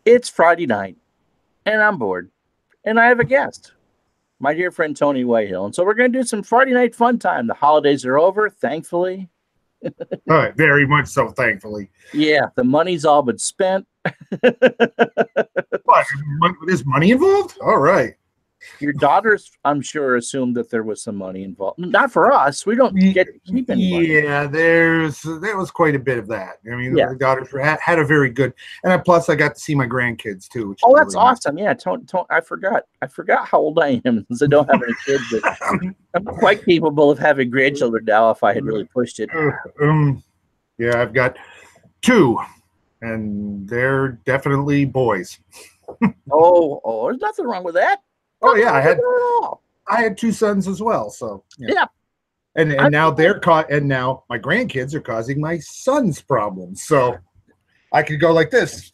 It's Friday night, and I'm bored, and I have a guest, my dear friend Tony Whitehill. And so we're going to do some Friday night fun time. The holidays are over, thankfully. All right, very much so, thankfully. Yeah, the money's all but spent. But is money involved? All right. Your daughters, I'm sure, assumed that there was some money involved. Not for us. We don't get to keep any money. Yeah, there was quite a bit of that. I mean, Yeah. the daughters had a very good, and plus I got to see my grandkids too. Which Oh, is that's really nice. awesome. Yeah, I forgot. I forgot how old I am since I don't have any kids. But I'm quite capable of having grandchildren now if I had really pushed it. Yeah, I've got two, and they're definitely boys. Oh, there's nothing wrong with that. Oh yeah, All. I had two sons as well. So Yeah. and now they're caught, and now my grandkids are causing my son's problems. So I could go like this.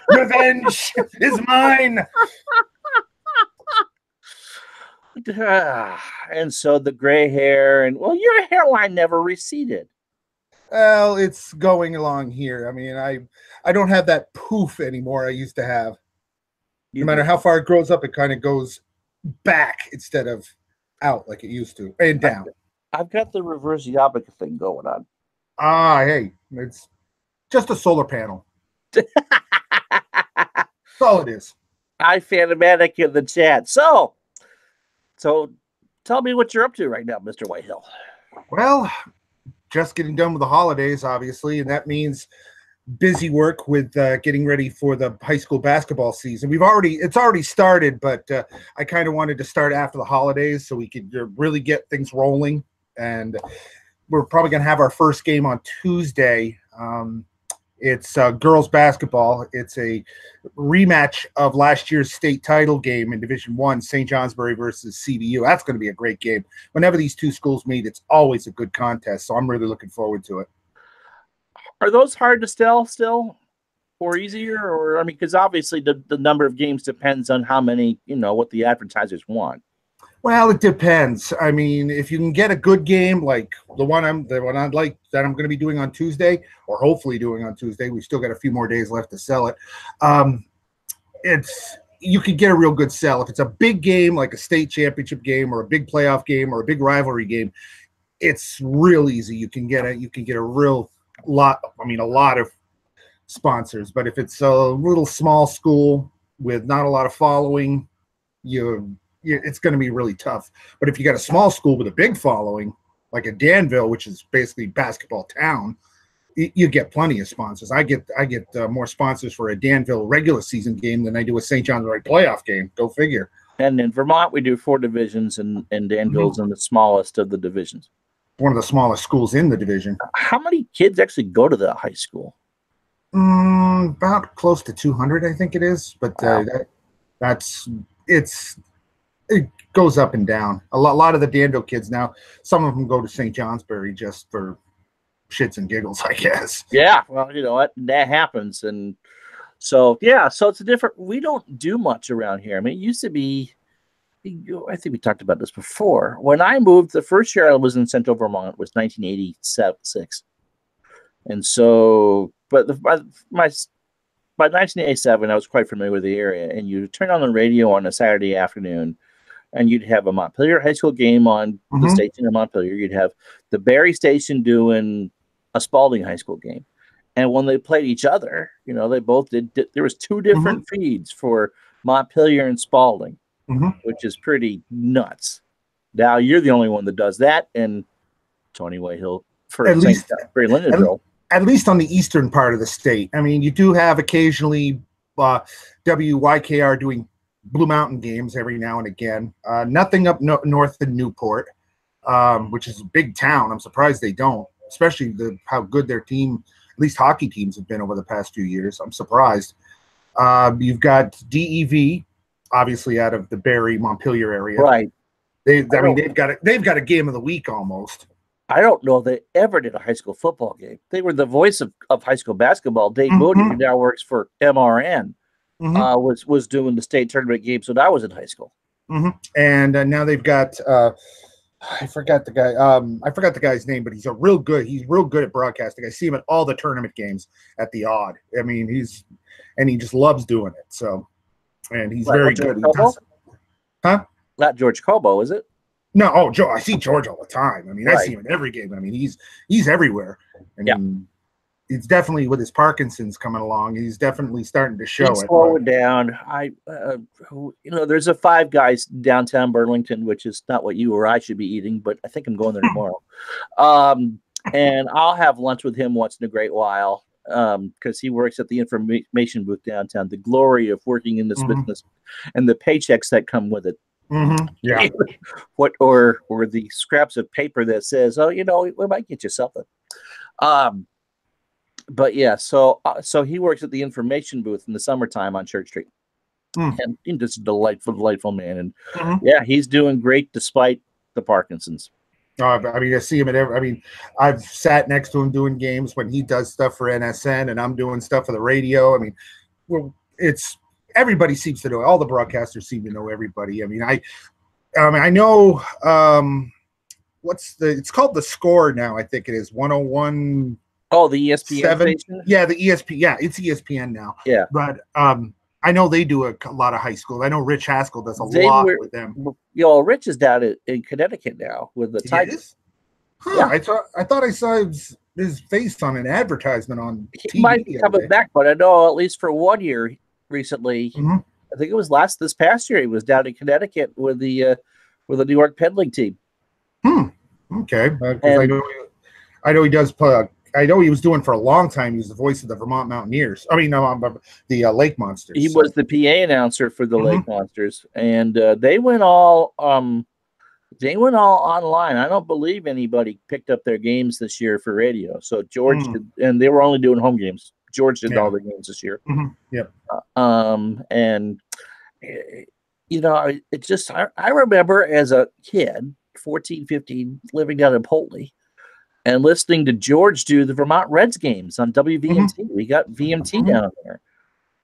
Revenge is mine. And so the gray hair and well, your hairline never receded. Well, it's going along here. I mean, I don't have that poof anymore I used to have. No matter how far it grows up, it kind of goes back instead of out like it used to, and down. I've got the reverse yarmulke thing going on. Hey, it's just a solar panel. That's all it is. I Fanomatic in the chat. So tell me what you're up to right now, Mr. Whitehill. Well, just getting done with the holidays, obviously, and that means busy work with getting ready for the high school basketball season. It's already started, but I kind of wanted to start after the holidays so we could really get things rolling. And we're probably going to have our first game on Tuesday. It's girls basketball. It's a rematch of last year's state title game in Division I, St. Johnsbury versus CBU. That's going to be a great game. Whenever these two schools meet, it's always a good contest. So I'm really looking forward to it. Are those hard to sell still or easier? Or, I mean, because obviously the number of games depends on how many, what the advertisers want. Well, it depends. I mean, if you can get a good game like the one I'd like that I'm going to be doing on Tuesday, or hopefully doing on Tuesday, we still got a few more days left to sell it. You could get a real good sell. If it's a big game like a state championship game or a big playoff game or a big rivalry game, it's real easy. You can get a real lot. I mean, a lot of sponsors. But if it's a little small school with not a lot of following, it's going to be really tough. But if you got a small school with a big following, like a Danville, which is basically basketball town, you get plenty of sponsors. I get more sponsors for a Danville regular season game than I do a St. John's playoff game. Go figure. And in Vermont, we do 4 divisions, and Danville's in the smallest of the divisions. One of the smallest schools in the division. How many kids actually go to the high school? About close to 200, I think it is. But wow. It goes up and down. A lot of the Danville kids now, some of them go to St. Johnsbury just for shits and giggles, I guess. Yeah, well, you know what? That happens. And so, yeah, so it's a different, we don't do much around here. I mean, it used to be, I think we talked about this before. When I moved, the first year I was in Central Vermont was 1986. And so, but by 1987, I was quite familiar with the area. And you turn on the radio on a Saturday afternoon, and you'd have a Montpelier High School game on the station in Montpelier. You'd have the Barry station doing a Spalding High School game. And when they played each other, they both did. There was 2 different feeds for Montpelier and Spalding, which is pretty nuts. Now you're the only one that does that, and Tony Whitehill for at least Lindenville. At least on the eastern part of the state. I mean, you do have occasionally WYKR doing Blue Mountain games every now and again. Nothing up north in Newport, which is a big town. I'm surprised they don't, especially how good their team, at least hockey teams, have been over the past few years. I'm surprised. You've got DEV, obviously out of the Barry Montpelier area. Right. They've got a game of the week almost. I don't know if they ever did a high school football game. They were the voice of high school basketball. Dave Moody, who now works for MRN, was doing the state tournament games when I was in high school. And now they've got I forgot the guy. I forgot the guy's name, but he's real good at broadcasting. I see him at all the tournament games at the Odd. I mean, he just loves doing it. So, and he's very good. He does, huh? Not George Cobo, is it? No, Joe. I see George all the time. I mean, I see him in every game. I mean, he's everywhere. I mean, it's definitely with his Parkinson's coming along. He's definitely starting to show it. Slow it down. There's a Five Guys downtown Burlington, which is not what you or I should be eating, but I think I'm going there tomorrow. And I'll have lunch with him once in a great while because he works at the information booth downtown. The glory of working in this business and the paychecks that come with it. Yeah. or the scraps of paper that says, "Oh, we might get you something." But yeah, so he works at the information booth in the summertime on Church Street, and just a delightful man. And yeah, he's doing great despite the Parkinson's. I mean, I see him I've sat next to him doing games when he does stuff for NSN, and I'm doing stuff for the radio. I mean, everybody seems to know. All the broadcasters seem to know everybody. I mean, I know it's called The Score now. I think it is 101. Oh, the ESPN station? Yeah, the ESPN. Yeah, it's ESPN now. Yeah. But I know they do a lot of high school. I know Rich Haskell does a lot with them. Rich is down in Connecticut now with the Tigers. Huh, yeah. I thought I saw his face on an advertisement on TV. He might be coming back, but I know at least for 1 year recently, I think it was this past year, he was down in Connecticut with the New York Peddling team. Okay. I know he does play. I know he was doing for a long time. He was the voice of the Vermont Mountaineers. I mean, the Lake Monsters. He was the PA announcer for the Lake Monsters, and they went all online. I don't believe anybody picked up their games this year for radio. So George did, and they were only doing home games. George did all the games this year. Yep. And it just I remember as a kid, 14, 15, living down in Poultney, and listening to George do the Vermont Reds games on WVMT. We got VMT down there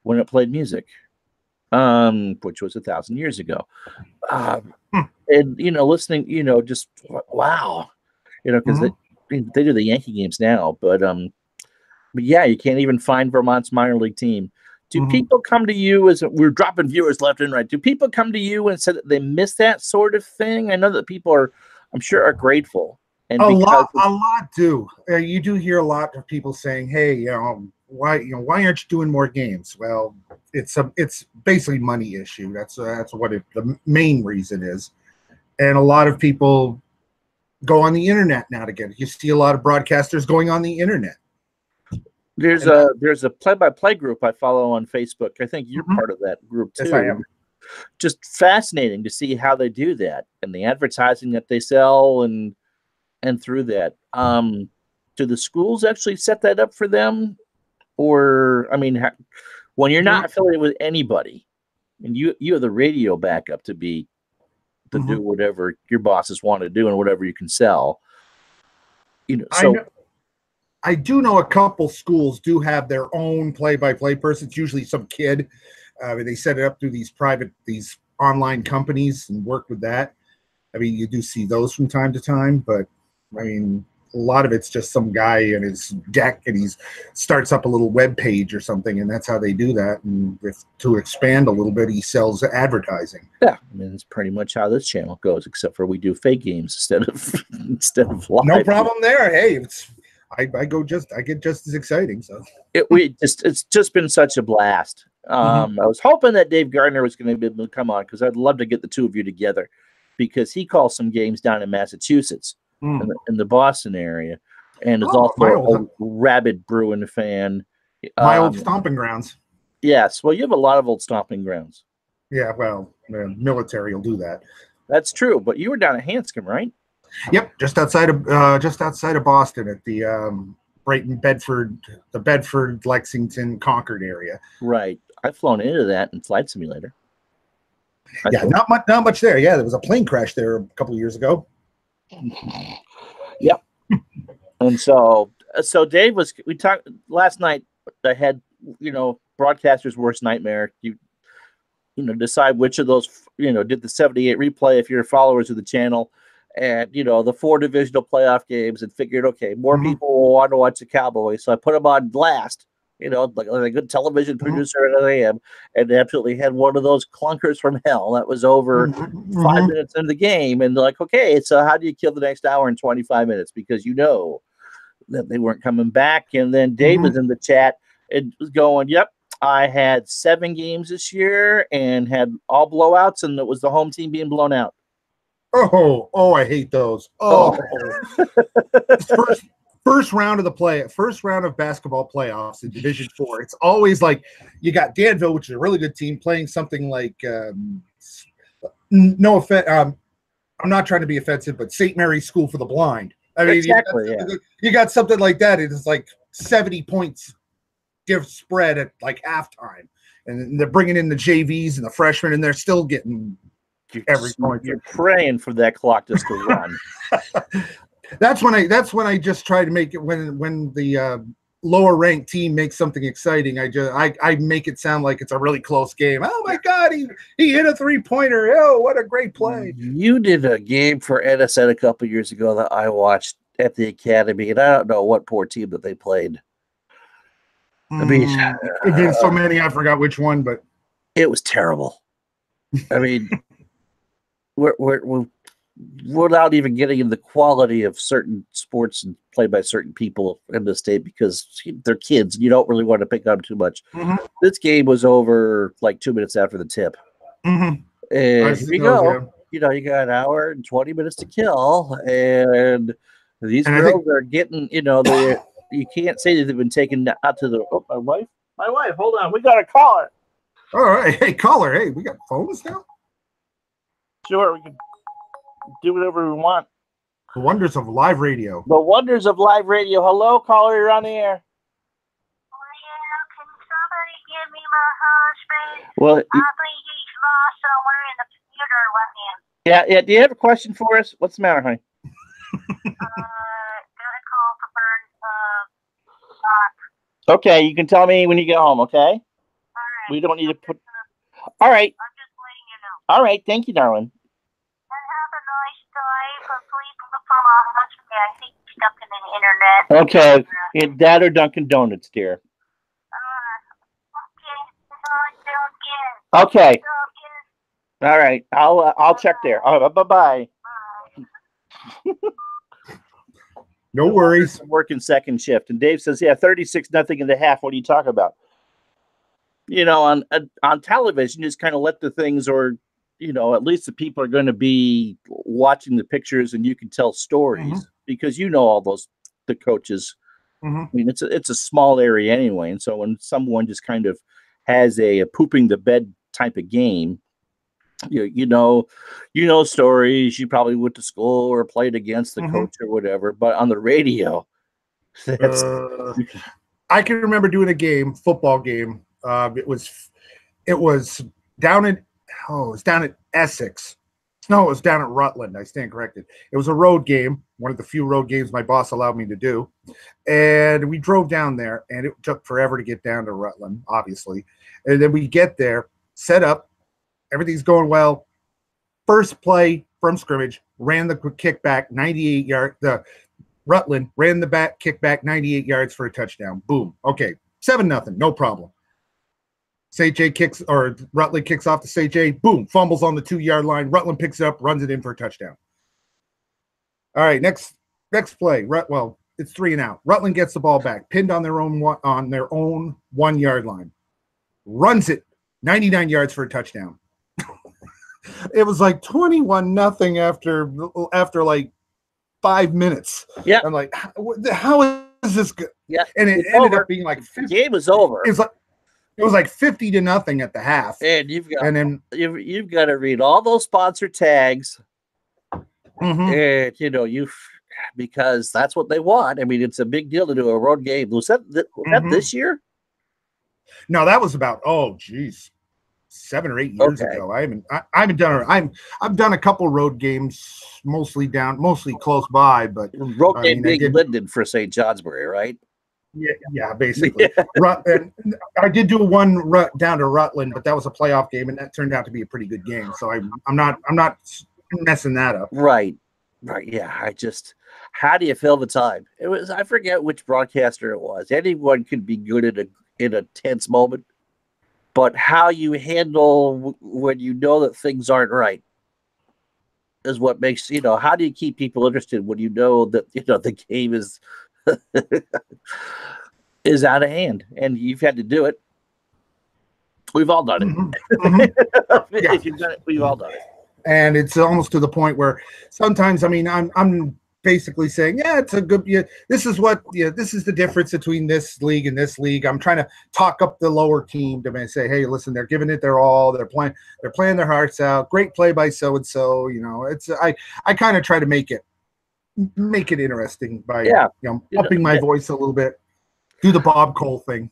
when it played music, which was 1,000 years ago. And, listening, just wow, because they do the Yankee games now. But yeah, you can't even find Vermont's minor league team. Do people come to you we're dropping viewers left and right? Do people come to you and say that they miss that sort of thing? I know that people I'm sure are grateful. And a lot do. You do hear a lot of people saying, "Hey, why aren't you doing more games?" Well, it's basically money issue. That's what the main reason is. And a lot of people go on the internet now to get it. You see a lot of broadcasters going on the internet. There's a play-by-play group I follow on Facebook. I think you're part of that group too. Yes, I am. Just fascinating to see how they do that and the advertising that they sell and through that. Do the schools actually set that up for them? Or, I mean, when you're not affiliated with anybody and you have the radio backup to do whatever your bosses want to do and whatever you can sell, I do know a couple schools do have their own play-by-play person. It's usually some kid. They set it up through these online companies and work with that. I mean, you do see those from time to time, but I mean, a lot of it's just some guy in his deck and he starts up a little web page or something, and that's how they do that. And to expand a little bit, he sells advertising. Yeah, I mean, it's pretty much how this channel goes, except for we do fake games instead of live. No problem there. Hey, I get just as exciting. So it's just been such a blast. I was hoping that Dave Gardner was going to be able to come on because I'd love to get the two of you together because he calls some games down in Massachusetts. In the Boston area, and is also a rabid Bruin fan. My old stomping grounds. Yes, well, you have a lot of old stomping grounds. Yeah, well, the military will do that. That's true, but you were down at Hanscom, right? Yep, just outside of Boston at the Brighton, Bedford, Lexington, Concord area. Right, I've flown into that in Flight Simulator. Not much there. Yeah, there was a plane crash there a couple of years ago. Yep. And so Dave we talked last night. I had broadcaster's worst nightmare. You decide which of those did the 78 replay if you're followers of the channel, and the 4 divisional playoff games, and figured, okay, more Mhm. people will want to watch the Cowboys, so I put them on last. Like a good television producer that I am, and absolutely had one of those clunkers from hell that was over 5 Mhm. minutes into the game, and like, okay, so how do you kill the next hour in 25 minutes? Because that they weren't coming back. And then Dave was in the chat and was going, "Yep, I had 7 games this year and had all blowouts, and it was the home team being blown out." Oh, I hate those. Oh, first round of basketball playoffs in Division 4. It's always like you got Danville, which is a really good team, playing something like no offense. I'm not trying to be offensive, but St. Mary's School for the Blind. I mean, exactly, you got something like that. It is like 70 points give spread at like halftime, and they're bringing in the JVs and the freshmen, and they're still getting every point. You're praying for that clock just to run. That's when I just try to make it when the lower ranked team makes something exciting. I make it sound like it's a really close game. Oh my God, he hit a 3-pointer. Oh, what a great play. You did a game for Edison a couple years ago that I watched at the academy, and I don't know what poor team that they played. I mean, there's been so many, I forgot which one, but it was terrible. I mean, we're without even getting into the quality of certain sports and played by certain people in the state, because they're kids. You don't really want to pick on them too much. This game was over like 2 minutes after the tip. And here you go. You got an hour and 20 minutes to kill, and these girls are getting, you can't say that they've been taken out to the. Oh, my wife. Hold on, we got a caller. All right, hey caller, hey, we got phones now. Sure, we can do whatever we want. The wonders of live radio. The wonders of live radio. Hello, caller, you're on the air. Well, can somebody give me my husband? Well, I think he's lost somewhere in the computer with him. Yeah. Do you have a question for us? What's the matter, honey? Got a call for Burn. Okay, you can tell me when you get home, okay? All right. We don't need to put. All right. I'm just letting you know. All right. Thank you, darling. And have a nice day. But please look for my husband. I think he's stuck in the internet. Okay. Dad or Dunkin' Donuts, dear? Okay. All right. I'll check there. All right. Bye-bye. No worries. I'm working second shift. And Dave says, yeah, 36-0 in the half. What are you talking about? On television, just kind of let the things, or, at least the people are going to be watching the pictures, and you can tell stories because all the coaches. I mean, it's a small area anyway. And so when someone just kind of has a pooping the bed type of game, you know stories. You probably went to school or played against the coach or whatever. But on the radio, I can remember doing a football game. It was down at Essex. No, it was down at Rutland. I stand corrected. It was a road game, one of the few road games my boss allowed me to do. And we drove down there, and it took forever to get down to Rutland, obviously. And then we get there, set up, everything's going well. First play from scrimmage, ran the kickback 98 yards. The Rutland ran the back kickback 98 yards for a touchdown. Boom. Okay, 7-0, no problem. Rutland kicks off to St. J. Boom, fumbles on the 2-yard line. Rutland picks it up, runs it in for a touchdown. All right, next play. It's 3 and out. Rutland gets the ball back, pinned on their own 1-yard line. Runs it 99 yards for a touchdown. It was like 21-0 after like 5 minutes. Yeah, I'm like, how is this good? Yeah, and it ended up being like 50. The game was over. It was like 50-0 at the half. And you've got to read all those sponsor tags. And because that's what they want. I mean, it's a big deal to do a road game. Was that this year? No, that was about 7 or 8 years ago. I've done a couple road games, mostly close by, but road game Big Linden for St. Johnsbury, right? Yeah, basically. And I did do one down to Rutland, but that was a playoff game, and that turned out to be a pretty good game. So I'm not messing that up. Right. Right. Yeah. How do you fill the time? I forget which broadcaster it was. Anyone can be good in a tense moment, but how you handle when you know that things aren't right is what makes, how do you keep people interested when you know that, the game is is out of hand and you've had to do it. We've all done it. Mm-hmm. Mm-hmm. Yeah. If you've done it, we've all done it. And it's almost to the point where sometimes, I mean, I'm basically saying, yeah, it's a good, this is the difference between this league and this league. I'm trying to talk up the lower team to say, hey, listen, they're giving it their all. They're playing their hearts out. Great play by so-and-so. I kind of try to make it interesting by, upping my voice a little bit, do the Bob Cole thing.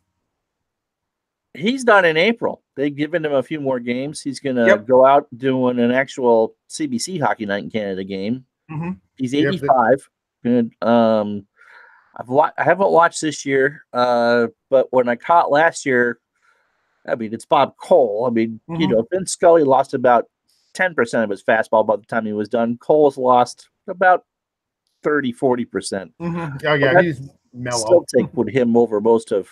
He's done in April. They've given him a few more games. He's going to go out doing an actual CBC Hockey Night in Canada game. Mm-hmm. He's 85. Good. I haven't watched this year, but when I caught last year, I mean, it's Bob Cole. I mean, Vince Scully lost about 10% of his fastball by the time he was done. Cole's lost about 30, 40%. Mm-hmm. Oh, yeah, he's mellow. Still take with him over most of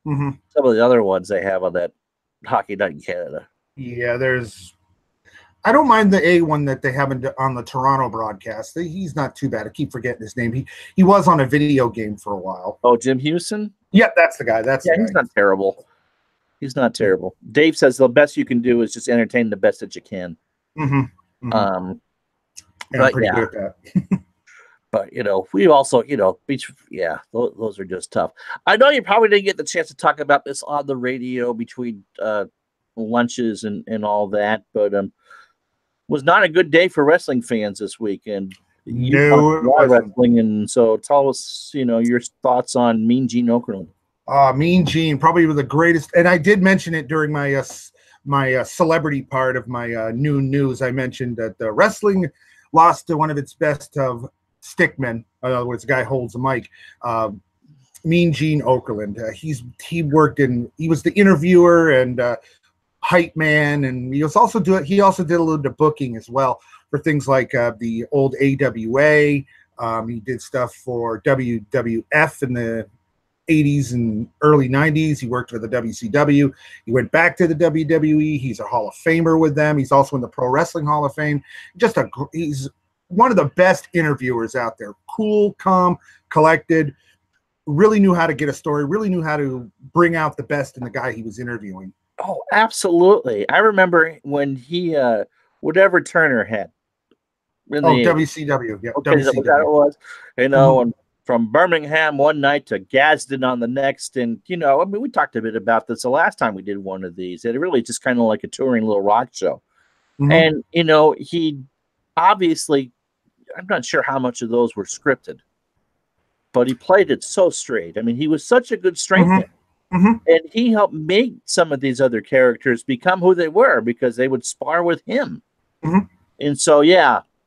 some of the other ones they have on that Hockey Night in Canada. Yeah, I don't mind the A one that they have on the Toronto broadcast. He's not too bad. I keep forgetting his name. He was on a video game for a while. Oh, Jim Houston? Yeah, that's the guy. He's not terrible. He's not terrible. Dave says the best you can do is just entertain the best that you can. Mm-hmm. Mm-hmm. And I'm pretty good at that. But, we also, those are just tough. I know you probably didn't get the chance to talk about this on the radio between lunches and all that, but was not a good day for wrestling fans this week. And wrestling, and so tell us, your thoughts on Mean Gene Okerlund. Mean Gene, probably the greatest. And I did mention it during my celebrity part of my noon news. I mentioned that the wrestling lost to one of its best of stickmen. In other words, the guy holds a mic. Mean Gene Okerlund. He was the interviewer and hype man, and he also did a little bit of booking as well for things like the old AWA. He did stuff for WWF in the 80s and early 90s. He worked for the WCW. He went back to the WWE. He's a Hall of Famer with them. He's also in the Pro Wrestling Hall of Fame. He's one of the best interviewers out there. Cool, calm, collected, really knew how to get a story, really knew how to bring out the best in the guy he was interviewing. Oh, absolutely. I remember when he, whatever Turner had. WCW. Yeah, okay, WCW. That was, and from Birmingham one night to Gadsden on the next. And, we talked a bit about this the last time we did one of these. It really just kind of like a touring little rock show. Mm-hmm. And, he obviously, I'm not sure how much of those were scripted, but he played it so straight. I mean, he was such a good strength man. Mm-hmm. And he helped make some of these other characters become who they were because they would spar with him. Mm-hmm. And so,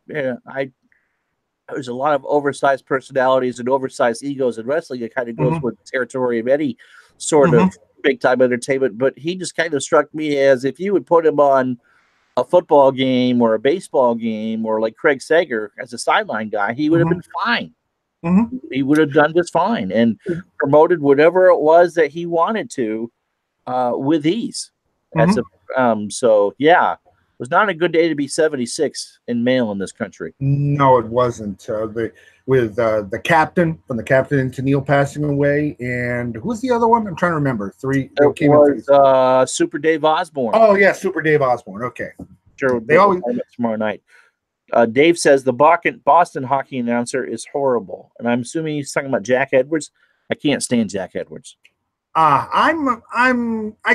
there's a lot of oversized personalities and oversized egos in wrestling. It kind of goes with the territory of any sort of big time entertainment. But he just kind of struck me as if you would put him on a football game or a baseball game or like Craig Sager as a sideline guy, he would have been fine. Mm-hmm. He would have done just fine and promoted whatever it was that he wanted to with ease. It was not a good day to be 76 in male in this country. No, it wasn't. With the captain, from the Captain and Tennille passing away, and who's the other one? I'm trying to remember. It was Super Dave Osborne. Oh yeah, Super Dave Osborne. Okay, sure. They always tomorrow night. Dave says the Boston hockey announcer is horrible, and I'm assuming he's talking about Jack Edwards. I can't stand Jack Edwards. I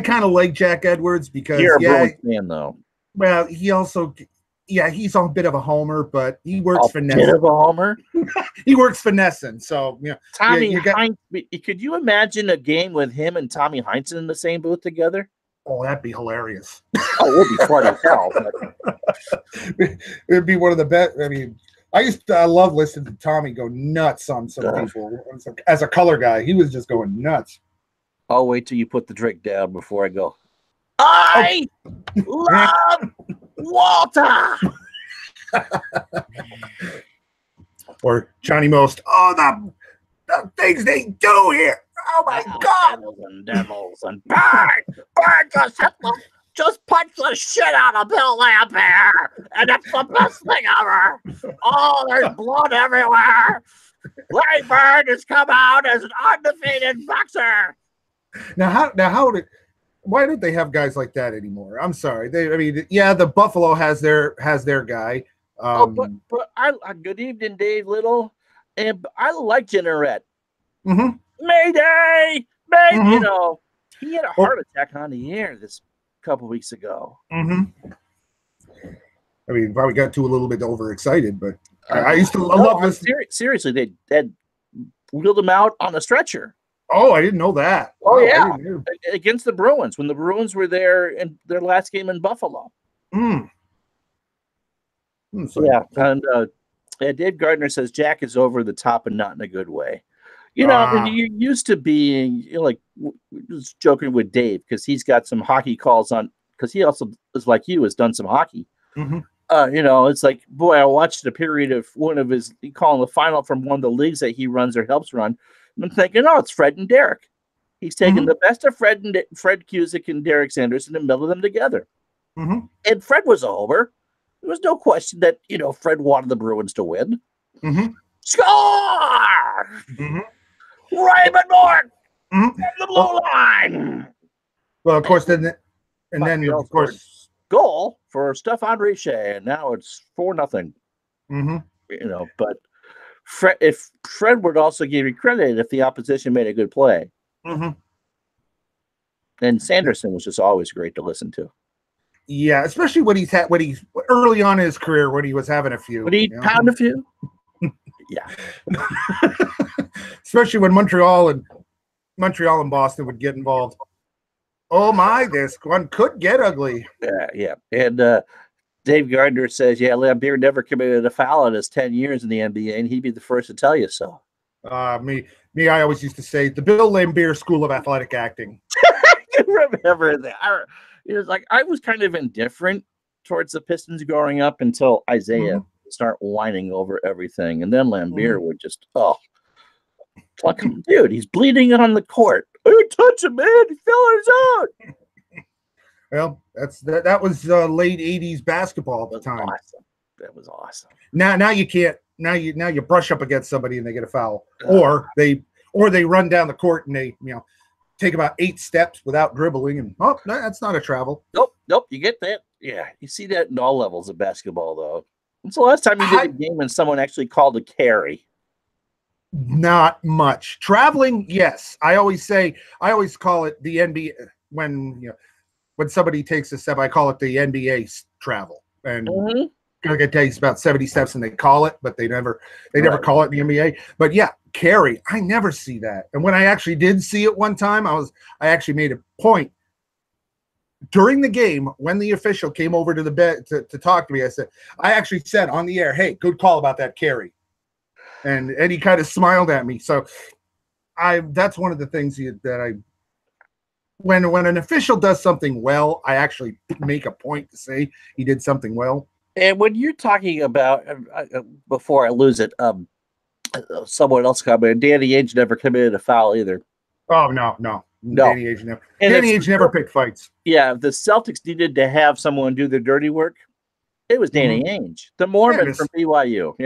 kind of like Jack Edwards because you're a Bruins fan though. Well, he also, he's a bit of a homer, but he works finessing. Bit of a homer. He works finessing. So Tommy Heinz. Could you imagine a game with him and Tommy Heinz in the same booth together? Oh, that'd be hilarious. Oh, it would be fun as hell. It'd be one of the best. I mean, I love listening to Tommy go nuts on some people. As a color guy, he was just going nuts. I'll wait till you put the drink down before I go. I love Walter. Or Johnny Most. Oh, the things they do here. Oh my God! Devils and bang, just punch the shit out of Bill Laimbeer, and it's the best thing ever. Oh, there's blood everywhere. Laimbeer has come out as an undefeated boxer. Why don't they have guys like that anymore? I'm sorry. The Buffalo has their guy. But good evening, Dave Little, and I like Jenneret. Mm-hmm. Mayday! Mm-hmm. You know, he had a heart attack on the air this couple weeks ago. Mm-hmm. I mean, probably got too a little bit overexcited, but I used to love this. Seriously, they wheeled him out on a stretcher. Oh, I didn't know that. Oh, yeah. Against the Bruins, when the Bruins were there in their last game in Buffalo. Yeah, and Dave Gardner says Jack is over the top and not in a good way. You know, you're used to being just joking with Dave because he's got some hockey calls on, because he also is like you, has done some hockey. Mm-hmm. It's like, boy, I watched a period of one of his calling the final from one of the leagues that he runs or helps run. I'm thinking, it's Fred and Derek. He's taking the best of Fred Cusick and Derek Sanderson and melded them together. Mm-hmm. And Fred was a homer. There was no question that, Fred wanted the Bruins to win. Mm-hmm. Score! Mm-hmm. Raymond Norton! Mm-hmm. The blue line! Well, of course, of course, goal for Stephane Richer, and now it's 4-0. Mm-hmm. But if Fred would also give you credit if the opposition made a good play. Mm-hmm. And Sanderson was just always great to listen to. Yeah, especially when he's early on in his career when he was having a few. Would he pound a few? Yeah. Especially when Montreal and Boston would get involved. Oh my, this one could get ugly. Yeah. And Dave Gardner says, Laimbeer never committed a foul in his 10 years in the NBA, and he'd be the first to tell you so. I always used to say the Bill Laimbeer School of Athletic Acting. You remember that? It was like I was kind of indifferent towards the Pistons growing up until Isaiah start whining over everything, and then Laimbeer would just like, dude, he's bleeding on the court. Oh, touch him, man! He fell on his own. Well, that was late '80s basketball at the time. Awesome. That was awesome. Now you can't. Now you brush up against somebody and they get a foul, or they run down the court and they take about 8 steps without dribbling, and that's not a travel. Nope. You get that? Yeah, you see that in all levels of basketball, though. When's the last time you did a game and someone actually called a carry? Not much. Traveling, yes. I always call it the NBA when somebody takes a step. I call it the NBA travel, and it takes about 70 steps, and they call it, but they never call it in the NBA. But yeah, carry. I never see that. And when I actually did see it one time, I actually made a point during the game when the official came over to the bed to talk to me. I actually said on the air, "Hey, good call about that carry," and he kind of smiled at me. So that's one of the things when an official does something well, I actually make a point to say he did something well. And when you're talking about, before I lose it, someone else commented, Danny Ainge never committed a foul either. Oh, no. Danny Ainge never. Danny Ainge never picked fights. Yeah, if the Celtics needed to have someone do the dirty work, it was Danny Ainge, the Mormon from BYU.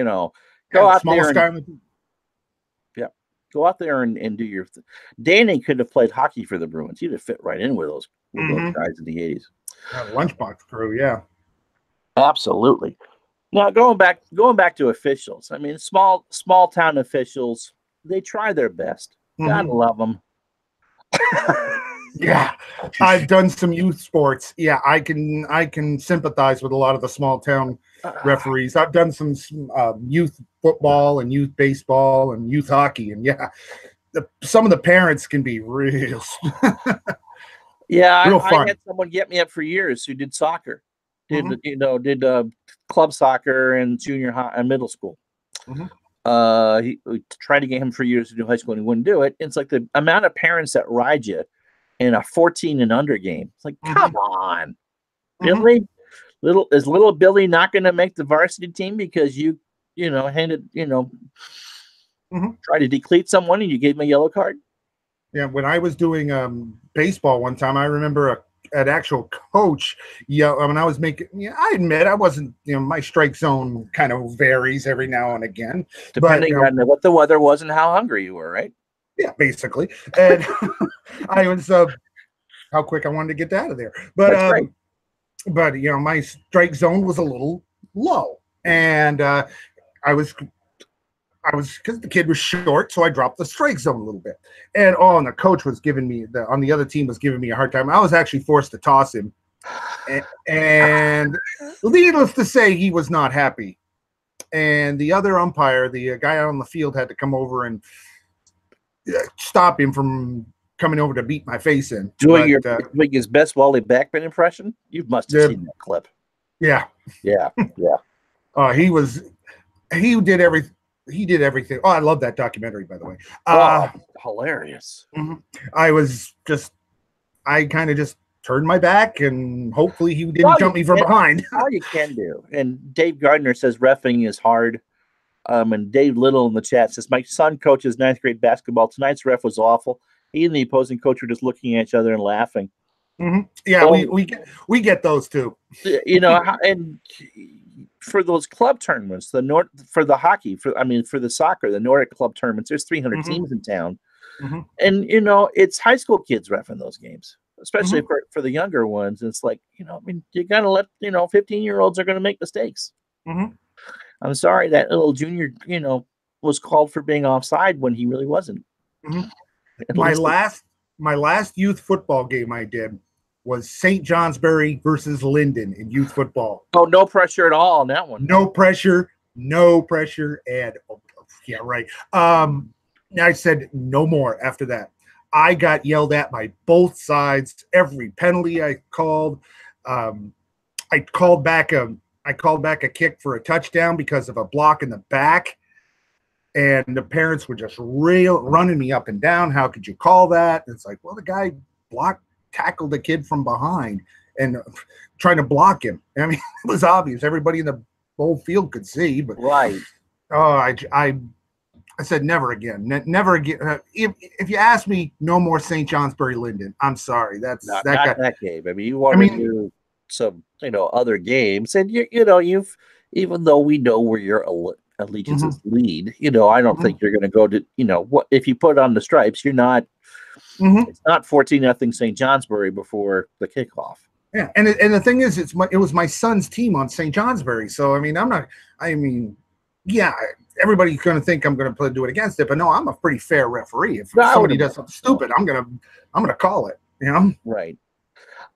Go out there and do your. Danny could have played hockey for the Bruins. He'd have fit right in with those guys in the 80s. Lunchbox crew, yeah. Absolutely. Now going back to officials. I mean, small town officials, they try their best. Gotta love them. Yeah, I've done some youth sports. Yeah, I can sympathize with a lot of the small town referees. I've done some youth football and youth baseball and youth hockey, and some of the parents can be real. Yeah, I had someone get me up for years who did soccer. Did club soccer in junior high and middle school. He tried to get him for years to do high school and he wouldn't do it. It's like the amount of parents that ride you in a 14 and under game. It's like, come on, really? Is little Billy not going to make the varsity team because you handed, try to decleat someone and you gave him a yellow card? Yeah, when I was doing baseball one time, I remember an actual coach. Yeah, when I was making, I admit I wasn't. My strike zone kind of varies every now and again, depending on what the weather was and how hungry you were, right? Yeah, basically. And I was how quick I wanted to get out of there, but my strike zone was a little low, and I was because the kid was short, so I dropped the strike zone a little bit. And the coach was giving me on the other team was giving me a hard time. I was actually forced to toss him, and needless to say, he was not happy. And the other umpire, the guy out on the field, had to come over and stop him from coming over to beat my face in. Doing his best Wally Backman impression. You must have seen that clip. Yeah. He did everything. He did everything. Oh, I love that documentary, by the way. Hilarious. I kind of just turned my back, and hopefully he didn't jump me from behind. All you can do. And Dave Gardner says reffing is hard. And Dave Little in the chat says, my son coaches 9th grade basketball. Tonight's ref was awful. He and the opposing coach were just looking at each other and laughing. Mm-hmm. Yeah, we get those too. And for those club tournaments, for the hockey, for the soccer, the Nordic club tournaments, there's 300 teams in town, and it's high school kids reffing those games, especially for the younger ones. It's like you gotta let 15-year-olds are going to make mistakes. I'm sorry that little junior was called for being offside when he really wasn't. My last youth football game I did was St. Johnsbury versus Linden in youth football. Oh, no pressure at all on that one. No pressure, and yeah, right. I said no more after that. I got yelled at by both sides. Every penalty I called, I called back a kick for a touchdown because of a block in the back, and the parents were just running me up and down. How could you call that? And it's like, well, the guy tackled the kid from behind and trying to block him. I mean, it was obvious. Everybody in the whole field could see, but right. I said never again. Never again. If you ask me, no more St. Johnsbury Linden. I'm sorry. That's not that game. I mean, you want to do some, other games, and you've even though we know where your allegiances lead, I don't think you're going to go to, what if you put on the stripes, you're not. It's not 14-0 St. Johnsbury before the kickoff. Yeah, and the thing is, it was my son's team on St. Johnsbury, so everybody's going to think I'm going to do it against it, but no, I'm a pretty fair referee. If somebody does something stupid, I'm gonna call it. Right.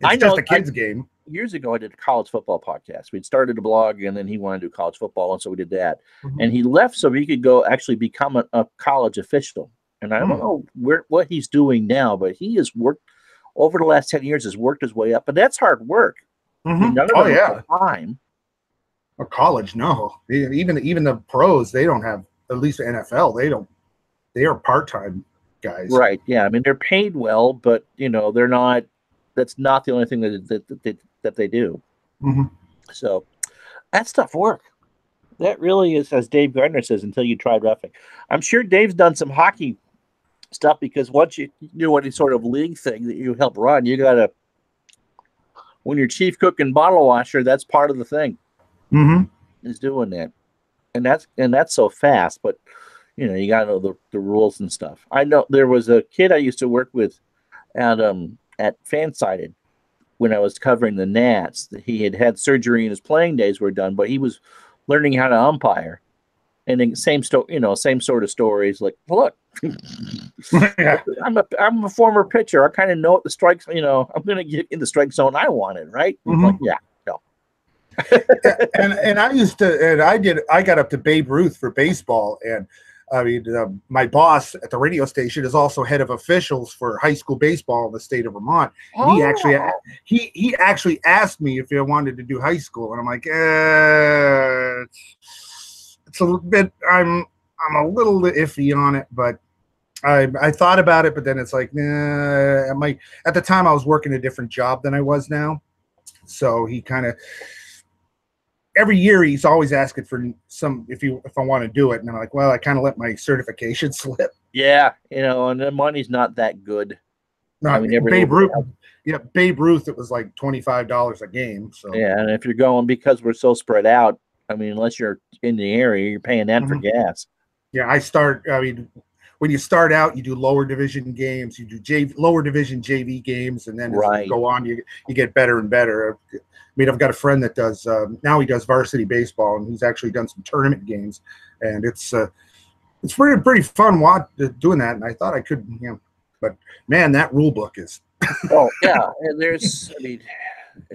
It's just a kid's game. Years ago, I did a college football podcast. We'd started a blog, and then he wanted to do college football, and so we did that. And he left so he could go actually become a college official. And I don't know what he's doing now, but he has worked over the last 10 years, has worked his way up. But that's hard work. None of them have time. Or college, no. Even the pros, they don't have, at least the NFL, they are part-time guys. Right, yeah. I mean, they're paid well, but, they're not, that's not the only thing that they do. So that's tough work. That really is, as Dave Gardner says, until you tried reffing. I'm sure Dave's done some hockey stuff, because once you do any sort of league thing that you help run, you gotta, when you're chief cook and bottle washer, that's part of the thing. Is doing that, and that's so fast. But you gotta know the rules and stuff. I know there was a kid I used to work with at Fansided when I was covering the Nats. He had surgery and his playing days were done, but he was learning how to umpire. And then same sort of stories. Like, look, I'm a former pitcher. I kind of know what the strikes. I'm going to get in the strike zone I wanted, right? Like, yeah, no. and I got up to Babe Ruth for baseball, and I mean, my boss at the radio station is also head of officials for high school baseball in the state of Vermont. And he actually asked me if I wanted to do high school, and I'm like, it's a little bit. I'm a little iffy on it, but I thought about it. But then it's like, nah. At the time, I was working a different job than I was now, so he kind of every year he's always asking for if I want to do it, and I'm like, well, I kind of let my certification slip. Yeah, and the money's not that good. No, I mean, Babe Ruth. Yeah, Babe Ruth. It was like $25 a game. So yeah, and if you're going, because we're so spread out, I mean, unless you're in the area, you're paying that for gas. Yeah, I mean, when you start out, you do lower division games, you do lower division JV games, and then as you go on, you get better and better. I mean, I've got a friend that does now he does varsity baseball, and he's actually done some tournament games, and it's pretty fun doing that. And I thought I could, but man, that rule book is. Oh yeah, and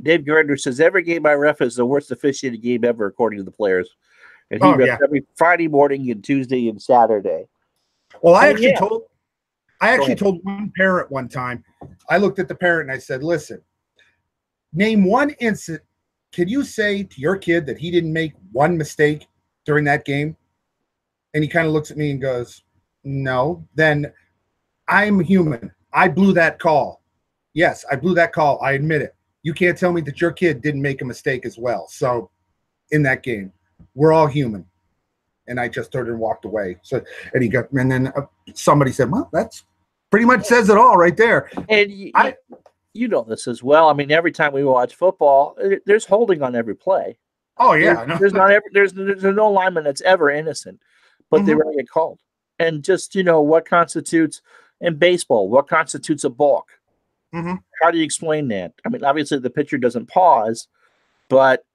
Dave Gardner says every game I ref is the worst officiated game ever, according to the players. And he refs every Friday morning and Tuesday and Saturday. Well, I actually told one parent one time. I looked at the parent and I said, "Listen, name one incident. Can you say to your kid that he didn't make one mistake during that game?" And he kind of looks at me and goes, "No." Then I'm human. I blew that call. Yes, I blew that call. I admit it. You can't tell me that your kid didn't make a mistake as well. So in that game, we're all human. And I just turned and walked away. So, and then somebody said, "Well, that's pretty much says it all right there." And you know this as well. I mean, every time we watch football, there's holding on every play. Oh yeah, there's no lineman that's ever innocent, but they rarely get called. And just what constitutes in baseball, what constitutes a balk? How do you explain that? I mean, obviously the pitcher doesn't pause, but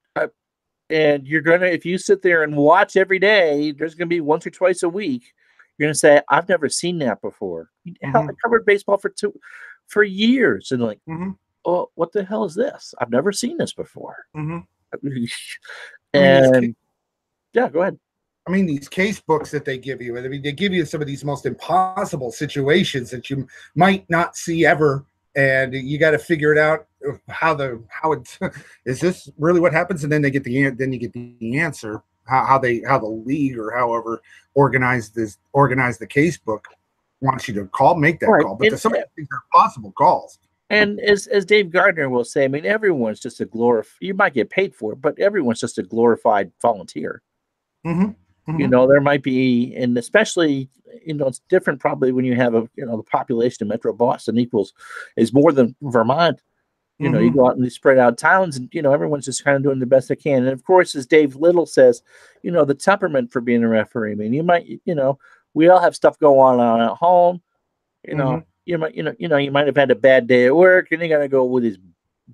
and you're gonna, if you sit there and watch every day, there's gonna be once or twice a week, you're gonna say, "I've never seen that before." Hell, I covered baseball for years, and like, "Oh, what the hell is this? I've never seen this before." And yeah, go ahead. I mean, these case books that they give you, I mean, they give you some of these most impossible situations that you might not see ever. And you got to figure it out how it is this really what happens, and then you get the answer how the league or however organized the case book wants you to make that call. But some of these are possible calls. And as Dave Gardner will say, I mean, everyone's just you might get paid for it, but everyone's just a glorified volunteer. There might be, and especially, it's different probably when you have the population of Metro Boston is more than Vermont. You go out in these spread out towns, and everyone's just kind of doing the best they can. And of course, as Dave Little says, the temperament for being a referee. I mean, you might, we all have stuff going on at home. You might have had a bad day at work, and you got to go with these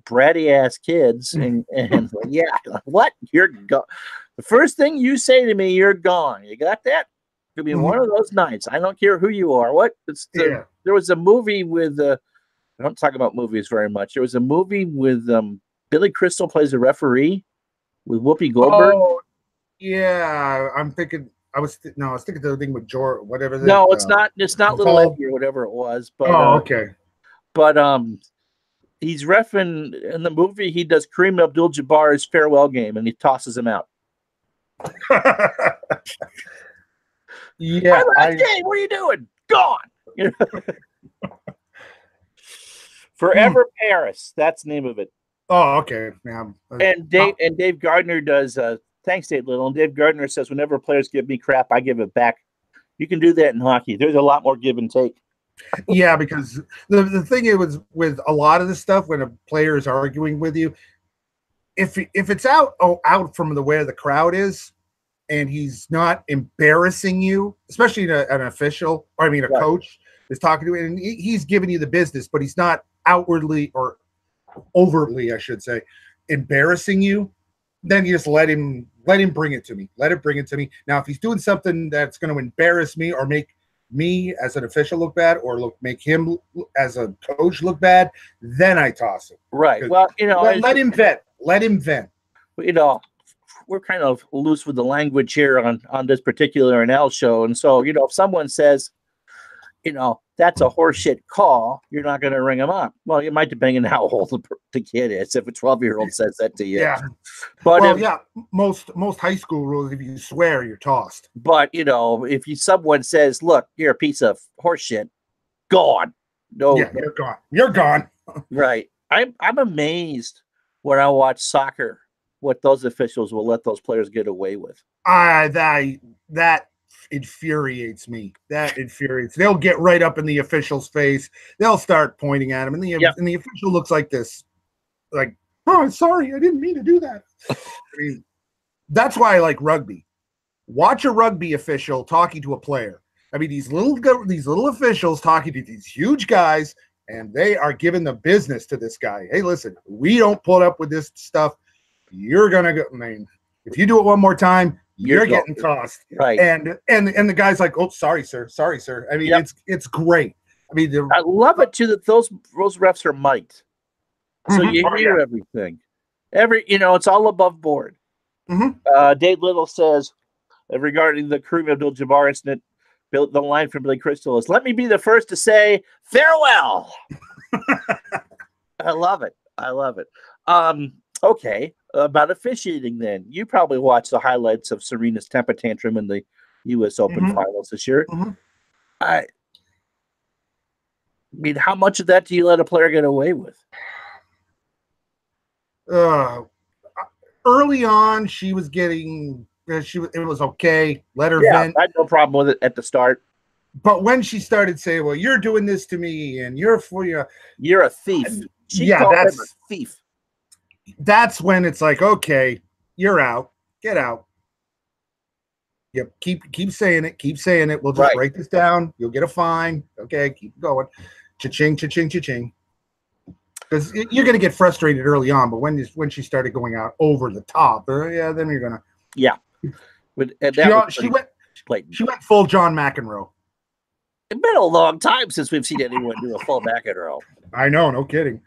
bratty ass kids, and what? You're gone. The first thing you say to me, you're gone. You got that? Could be one of those nights. I don't care who you are. What? There was a movie with I don't talk about movies very much. There was a movie with Billy Crystal plays a referee with Whoopi Goldberg. Oh, yeah. I'm thinking. I was thinking the thing with George, whatever. No, it's not. It's not Little Eddie or whatever it was. But okay. But he's reffing in the movie. He does Kareem Abdul-Jabbar's farewell game, and he tosses him out. Yeah, game. What are you doing? Gone. Forever Paris. That's the name of it. Oh, okay. Yeah. And Dave Gardner does. Thanks, Dave Little. And Dave Gardner says, whenever players give me crap, I give it back. You can do that in hockey. There's a lot more give and take. Yeah, because the thing is with a lot of this stuff, when a player is arguing with you, if it's out from where the crowd is, and he's not embarrassing you, especially an official, or a coach is talking to you, and he's giving you the business, but he's not outwardly or overtly, I should say, embarrassing you, then you just let him bring it to me. Let it bring it to me. Now, if he's doing something that's going to embarrass me or make me as an official look bad, or make him as a coach look bad, then I toss him. Right. Well, let him vent. Let him vent. We're kind of loose with the language here on this particular NL show. And so, if someone says, that's a horseshit call, you're not going to ring them up. Well, you might depend on how old the kid is. If a 12-year-old says that to you. Yeah. But most high school rules, if you swear, you're tossed. But, if someone says, look, you're a piece of horseshit, gone. No. Yeah, you're gone. You're gone. Right. I'm amazed when I watch soccer what those officials will let those players get away with. That infuriates me. That infuriates. They'll get right up in the official's face. They'll start pointing at him, and the official looks like this, like, "Oh, sorry, I didn't mean to do that." I mean, that's why I like rugby. Watch a rugby official talking to a player. I mean, these little officials talking to these huge guys, and they are giving the business to this guy. Hey, listen, we don't put up with this stuff. You're gonna go. I mean, if you do it one more time, you're getting tossed. Right. And the guy's like, "Oh, sorry, sir. Sorry, sir." I mean, it's great. I mean, I love it too that those refs are mic'd, so you hear everything. It's all above board. Dave Little says regarding the Kareem Abdul-Jabbar incident, the line from Billy Crystal is, "Let me be the first to say farewell." I love it. Okay, about officiating then. You probably watched the highlights of Serena's temper tantrum in the U.S. Open finals this year. I mean, how much of that do you let a player get away with? Early on, she was getting it was okay. Let her vent. I had no problem with it at the start. But when she started saying, "Well, you're doing this to me, and you're a thief," that's him a thief. That's when it's like, okay, you're out. Get out. Yep. Keep saying it. Keep saying it. We'll just write this down. You'll get a fine. Okay, keep going. Cha-ching, cha-ching, cha-ching. Because you're going to get frustrated early on, but when she started going out over the top, then you're going to. Yeah. But she went full John McEnroe. It's been a long time since we've seen anyone do a full McEnroe. I know, no kidding.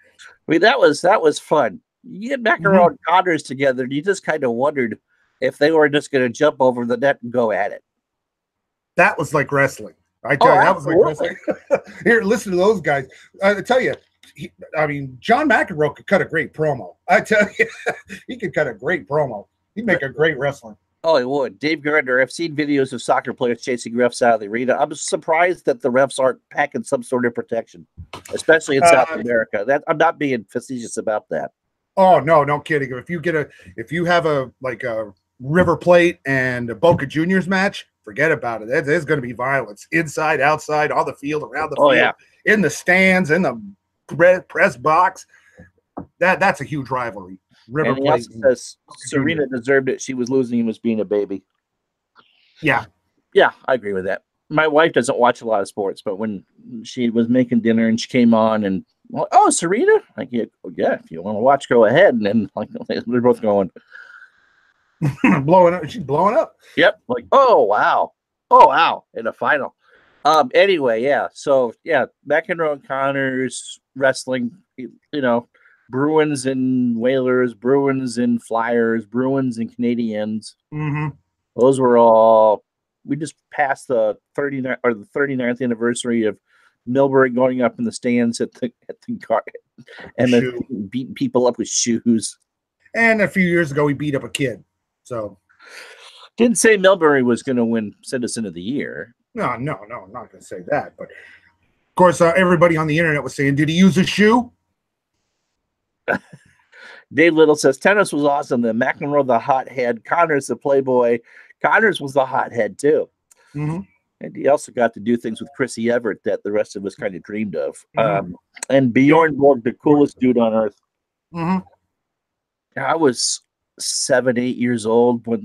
I mean, that was fun. You get McEnroe and Connors together, and you just kind of wondered if they were just going to jump over the net and go at it. That was like wrestling. I tell you, that was like wrestling. Here, listen to those guys. I tell you, John McEnroe could cut a great promo. I tell you, he could cut a great promo. He'd make a great wrestler. Oh, he would. Dave Gardner, I've seen videos of soccer players chasing refs out of the arena. I'm surprised that the refs aren't packing some sort of protection, especially in South America. I'm not being facetious about that. Oh, no kidding. If you have a River Plate and a Boca Juniors match, forget about it. There's going to be violence inside, outside, on the field, around the field, in the stands, in the press box. That's a huge rivalry. River and he Plate also says Serena deserved it. She was losing and was being a baby. Yeah, I agree with that. My wife doesn't watch a lot of sports, but when she was making dinner and she came on and, "Oh, Serena?" Like, yeah, if you want to watch, go ahead. And then they're both going blowing up. She's blowing up. Yep. Like, oh wow, in a final. Anyway, yeah. So yeah, McEnroe and Connors wrestling. Bruins and Whalers, Bruins and Flyers, Bruins and Canadians. Those were all. We just passed the 39th anniversary of Milbury going up in the stands at the car and then beating people up with shoes. And a few years ago, he beat up a kid. So didn't say Milbury was going to win Citizen of the Year. No, I'm not going to say that. But of course, everybody on the internet was saying, "Did he use a shoe?" Dave Little says tennis was awesome. Then McEnroe the hothead, Connors the playboy. Connors was the hothead too. And he also got to do things with Chrissy Everett that the rest of us kind of dreamed of. And Bjorn Borg, the coolest dude on earth. I was 7-8 years old when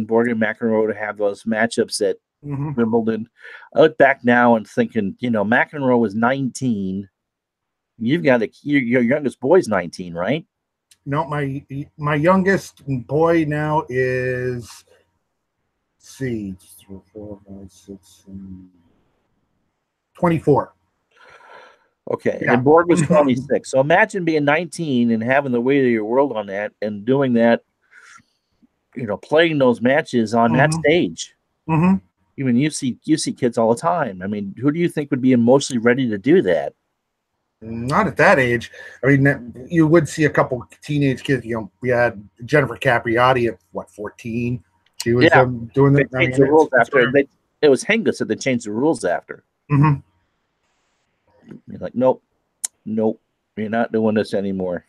Borg and McEnroe would have those matchups at Wimbledon. I look back now and thinking, McEnroe was 19. You've got your youngest boy's 19, right? No, my youngest boy now is, 24. Okay, and Borg was 26. So imagine being 19 and having the weight of your world on that and doing that, playing those matches on that stage. Even you see kids all the time. I mean, who do you think would be emotionally ready to do that? Not at that age. I mean, you would see a couple teenage kids. We had Jennifer Capriati at 14. She was doing the rules after. It was Hingis that they changed the rules after. You're like, nope, you're not doing this anymore.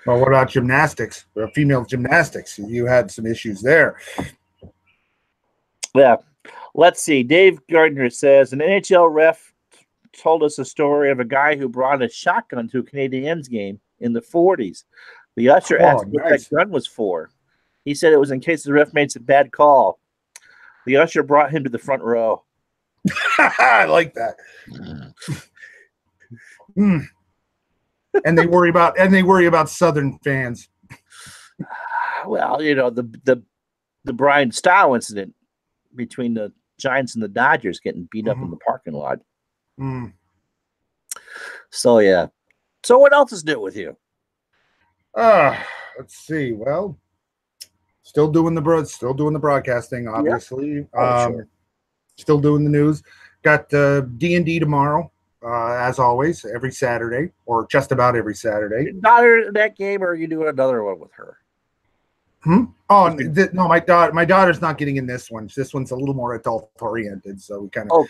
Well, what about gymnastics? Female gymnastics? You had some issues there. Yeah. Let's see. Dave Gardner says an NHL ref told us a story of a guy who brought a shotgun to a Canadiens game in the 40s. The usher asked what that gun was for. He said it was in case the ref made some bad call. The usher brought him to the front row. I like that. And they worry about Southern fans. Well, you know, the Brian Style incident between the Giants and the Dodgers getting beat up in the parking lot. So yeah. So what else is new with you? Let's see. Well, still doing the broadcasting, obviously. Yeah. Sure. Still doing the news. Got D&D tomorrow, as always, every Saturday, or just about every Saturday. Your daughter in that game, or are you doing another one with her? Oh no, my daughter's not getting in this one. This one's a little more adult oriented, so we kind of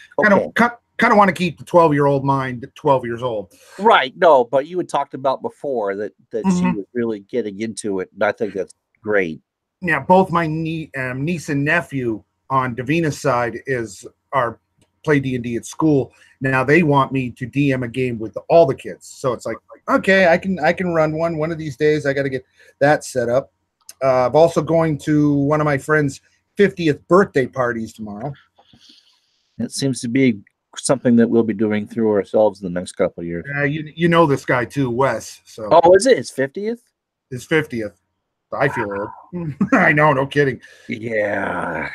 want to keep the 12-year-old mind at 12 years old. Right. No, but you had talked about before that she was really getting into it, and I think that's great. Yeah, both my niece and nephew on Davina's side play D&D at school. Now they want me to DM a game with all the kids. So it's like okay, I can run one of these days. I got to get that set up. I'm also going to one of my friends' 50th birthday parties tomorrow. It seems to be something that we'll be doing through ourselves in the next couple of years. You know this guy too, Wes. So is it his 50th? His 50th. I feel old. I know, no kidding. Yeah,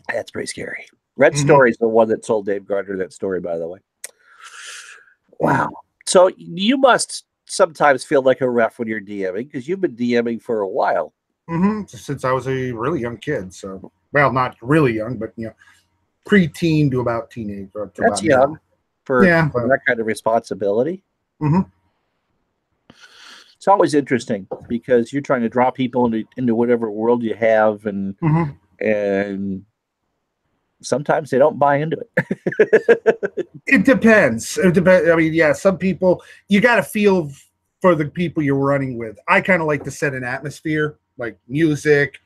that's pretty scary. Red Story's the one that told Dave Gardner that story, by the way. Wow. So you must sometimes feel like a ref when you're DMing, because you've been DMing for a while. Since I was a really young kid. So, well, not really young, but pre-teen to about teenage. That's young for that kind of responsibility. It's always interesting because you're trying to draw people into whatever world you have, and sometimes they don't buy into it. It depends. I mean, some people, you got to feel for the people you're running with. I kind of like to set an atmosphere, like music.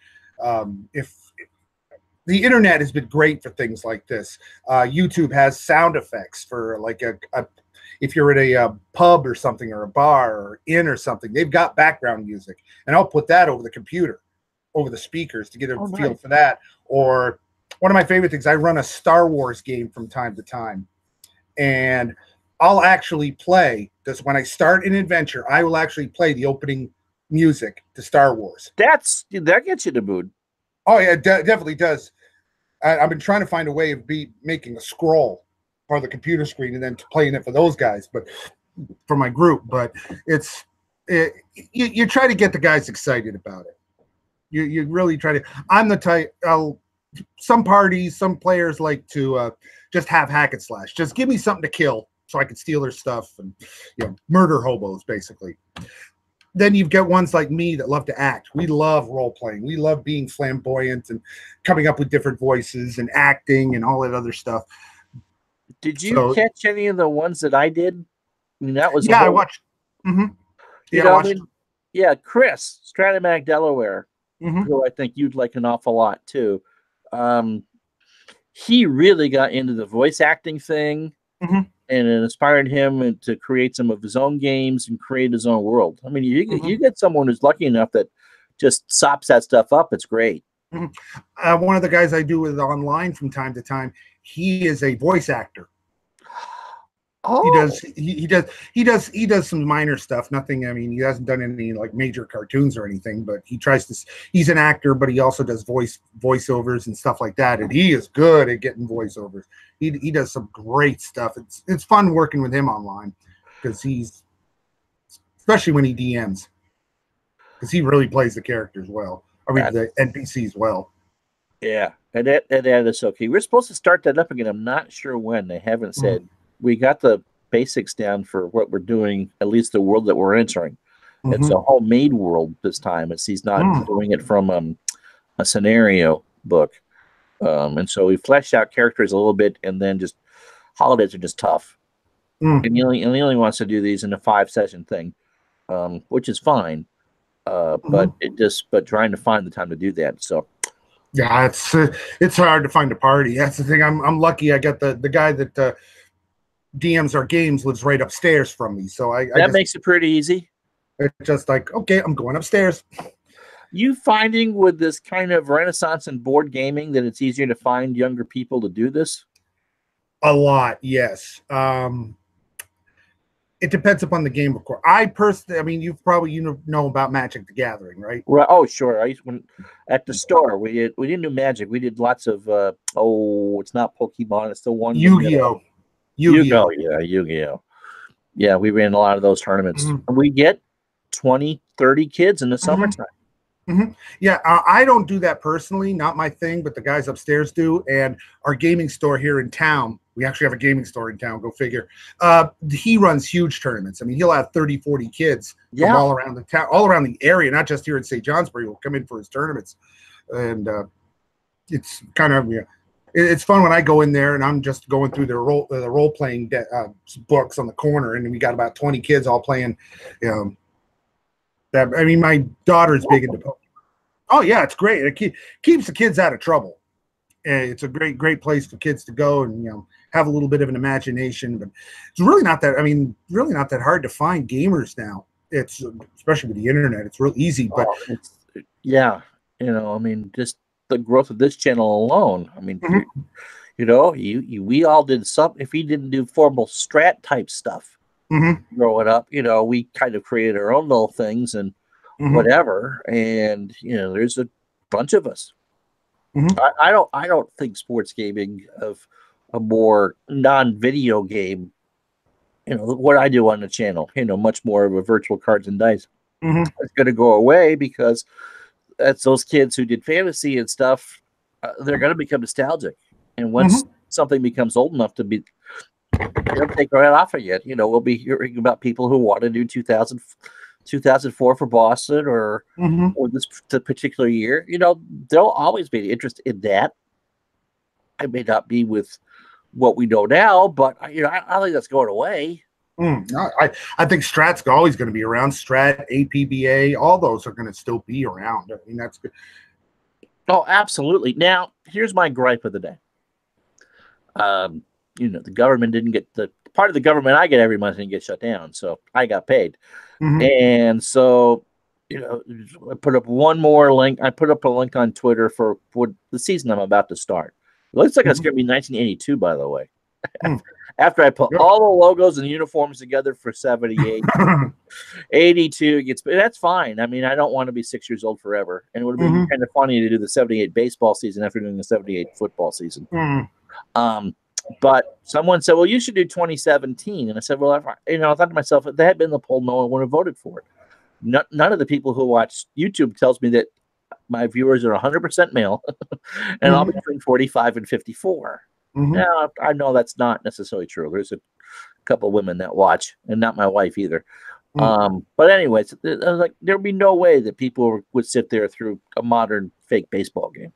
If the internet has been great for things like this. YouTube has sound effects for like if you're at a pub or something, or a bar or inn or something, they've got background music, and I'll put that over the computer, over the speakers to get a feel for that. Or one of my favorite things, I run a Star Wars game from time to time, and I'll actually play this. When I start an adventure, I will actually play the opening music to Star Wars. That gets you in the mood. Oh yeah, it definitely does. I've been trying to find a way of making a scroll for the computer screen and then playing it for those guys, but for my group. But you try to get the guys excited about it. You really try to. I'm the type. Some parties, some players like to just have hack and slash. Just give me something to kill so I can steal their stuff and murder hobos, basically. Then you've got ones like me that love to act. We love role playing. We love being flamboyant and coming up with different voices and acting and all that other stuff. Did you catch any of the ones that I did? I mean, that was I watched. Chris Stratomac Delaware, who I think you'd like an awful lot too. He really got into the voice acting thing, and it inspired him to create some of his own games and create his own world. I mean, you get someone who's lucky enough that just sops that stuff up. It's great. One of the guys I do with online from time to time, he is a voice actor. He does some minor stuff. Nothing. I mean, he hasn't done any like major cartoons or anything, but he tries to. He's an actor, but he also does voiceovers and stuff like that. And he is good at getting voiceovers. He does some great stuff. It's fun working with him online because he's, especially when he DMs, because he really plays the characters well. I mean, the NPCs well. Yeah, and that is okay. We're supposed to start that up again. I'm not sure when. They haven't said. We got the basics down for what we're doing, at least the world that we're entering. It's a homemade world this time. He's not doing it from a scenario book. And so we fleshed out characters a little bit, and then just holidays are just tough. And he only wants to do these in a 5-session thing. which is fine. But trying to find the time to do that. So yeah, it's hard to find a party. That's the thing. I'm lucky. I got the guy that DMs our games lives right upstairs from me, so that makes it pretty easy. It's just like, okay, I'm going upstairs. You finding with this kind of renaissance in board gaming that it's easier to find younger people to do this? A lot, yes. It depends upon the game, of course. I personally, I mean, you know about Magic the Gathering, right? Right. Oh, sure. At the store we didn't do Magic. We did lots of it's not Pokemon. It's the one Yu-Gi-Oh. Yu-Gi-Oh. Yeah, Yu-Gi-Oh. Yeah, we ran a lot of those tournaments. Mm-hmm. We get 20, 30 kids in the summertime. Mm-hmm. Yeah, I don't do that personally, not my thing, but the guys upstairs do. And our gaming store here in town, we actually have a gaming store in town, go figure. He runs huge tournaments. I mean, he'll have 30, 40 kids from all around the town, all around the area, not just here in St. Johnsbury, will come in for his tournaments. And it's kind of, it's fun when I go in there and I'm just going through the role-playing books on the corner, and we got about 20 kids all playing, I mean, my daughter's big into Pokemon. Oh yeah, it's great. It keeps the kids out of trouble. And it's a great place for kids to go and have a little bit of an imagination. But it's really not that. I mean, really not that hard to find gamers now. It's especially with the internet. It's real easy. But I mean, just the growth of this channel alone. I mean, we all did some. If we didn't do formal strat type stuff. Mm-hmm. Growing up, we kind of created our own little things and whatever, and there's a bunch of us. Mm-hmm. I don't think sports gaming of a more non-video game, what I do on the channel, much more of a virtual cards and dice. Mm-hmm. It's going to go away because that's those kids who did fantasy and stuff. They're going to become nostalgic, and once something becomes old enough to be. They'll take right off of you. We'll be hearing about people who want to do 2004 for Boston or this particular year. There'll always be interest in that. I may not be with what we know now, but I think that's going away. I think Strat's always going to be around. Strat, APBA, all those are going to still be around. I mean, that's good. Oh, absolutely. Now, here's my gripe of the day. The government didn't get the part of the government I get every month didn't get shut down, so I got paid. Mm-hmm. And so, I put up one more link. I put up a link on Twitter for the season I'm about to start. It looks like it's going to be 1982, by the way. After I put all the logos and uniforms together for 78, 82 that's fine. I mean, I don't want to be 6 years old forever, and it would have been kind of funny to do the 78 baseball season after doing the 78 football season. But someone said, well, you should do 2017. And I said, well, I thought to myself, if that had been the poll, no one would have voted for it. None of the people who watch YouTube tells me that my viewers are 100% male and I'll be between 45 and 54. Now, I know that's not necessarily true. There's a couple of women that watch, and not my wife either. But anyways, I was like, there would be no way that people would sit there through a modern fake baseball game.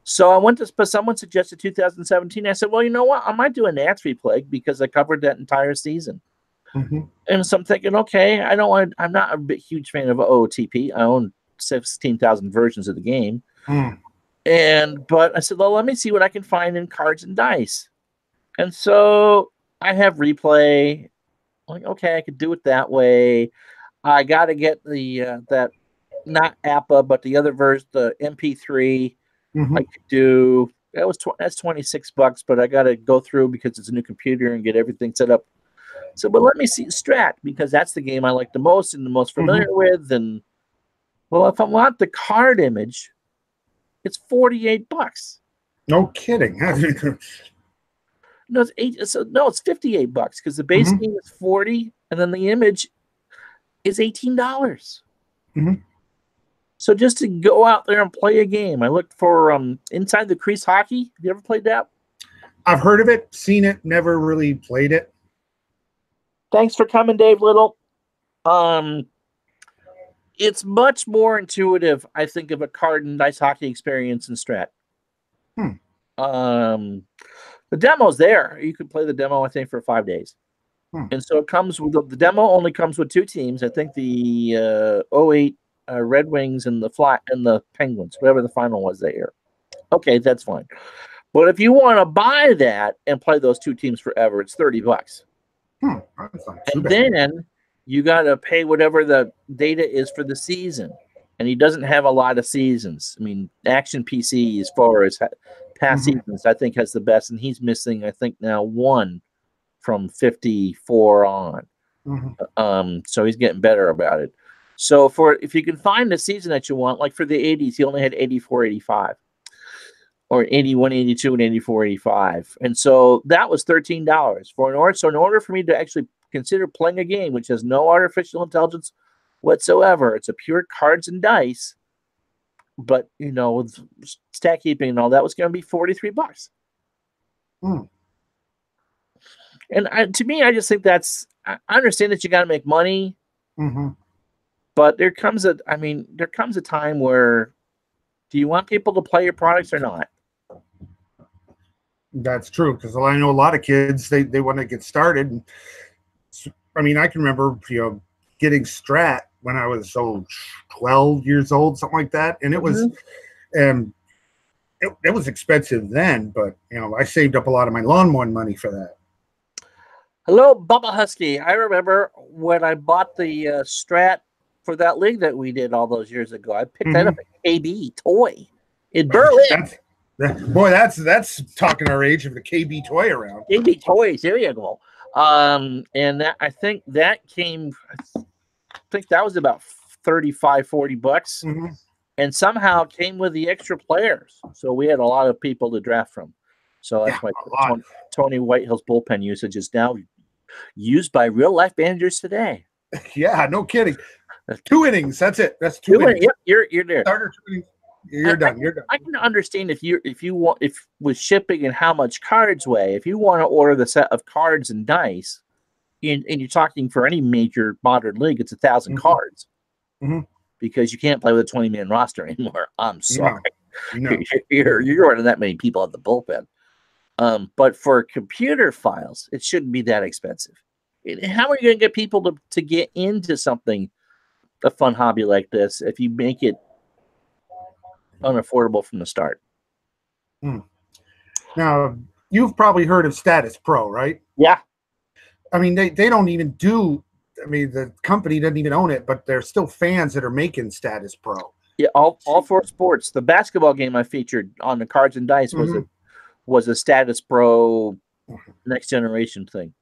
So I went to, but someone suggested 2017. I said, well, you know what? I might do a Nats replay because I covered that entire season. And so I'm thinking, okay, I'm not a huge fan of OOTP. I own 16,000 versions of the game. But I said, well, let me see what I can find in cards and dice. And so I have replay. I'm like, okay, I could do it that way. I got to get the, that not APA, but the other version, the MP3. I could do that's $26, but I got to go through because it's a new computer and get everything set up. So, but let me see Strat because that's the game I like the most and the most familiar with. And well, if I want the card image, it's $48. No kidding. No, it's $58 because the base game is $40, and then the image is $18. So just to go out there and play a game, I looked for Inside the Crease Hockey. Have you ever played that? I've heard of it, seen it, never really played it. Thanks for coming, Dave Little. It's much more intuitive, I think, of a card and dice hockey experience in Strat. The demo's there. You could play the demo, I think, for 5 days. And so it comes with the demo only comes with 2 teams. I think the 08 Red Wings and the Penguins, whatever the final was that year. Okay, that's fine. But if you want to buy that and play those 2 teams forever, it's $30. And then you got to pay whatever the data is for the season. And he doesn't have a lot of seasons. I mean, Action PC, as far as past seasons, I think has the best. And he's missing, I think, now 1 from 54 on. So he's getting better about it. So if you can find the season that you want, like for the 80s, he only had 84, 85. Or 81, 82, and 84, 85. And so that was $13. So in order for me to actually consider playing a game which has no artificial intelligence whatsoever, it's a pure cards and dice, but, with stat keeping and all that, was going to be $43. And to me, I just think I understand that you got to make money, but there comes a time where, do you want people to play your products or not? That's true, because I know a lot of kids, they want to get started. I mean, I can remember getting Strat when I was 12 years old, something like that, and it was it was expensive then, but I saved up a lot of my lawn mowing money for that. Hello, Bubba Husky. I remember when I bought the Strat for that league that we did all those years ago. I picked that up at KB Toy in Berlin. That's talking our age of the KB Toy around. KB Toys, there you go. And I think that came. I think that was about $35-40, and somehow came with the extra players. So we had a lot of people to draft from. So that's why Tony Whitehill's bullpen usage is now used by real life managers today. Yeah, no kidding. 2 innings. That's it. That's 2 innings. Yep, you're there. Starter 2 innings. You're done. I can understand if with shipping and how much cards weigh, if you want to order the set of cards and dice, and you're talking for any major modern league, it's 1,000 cards, because you can't play with a 20-man roster anymore. I'm sorry, you're running that many people at the bullpen. But for computer files, it shouldn't be that expensive. How are you going to get people to get into something, a fun hobby like this, if you make it unaffordable from the start? Now, you've probably heard of Status Pro, right? Yeah. I mean, they don't even do. I mean, the company doesn't even own it, but there's still fans that are making Status Pro. Yeah, all for sports. The basketball game I featured on the cards and dice was a Status Pro next generation thing.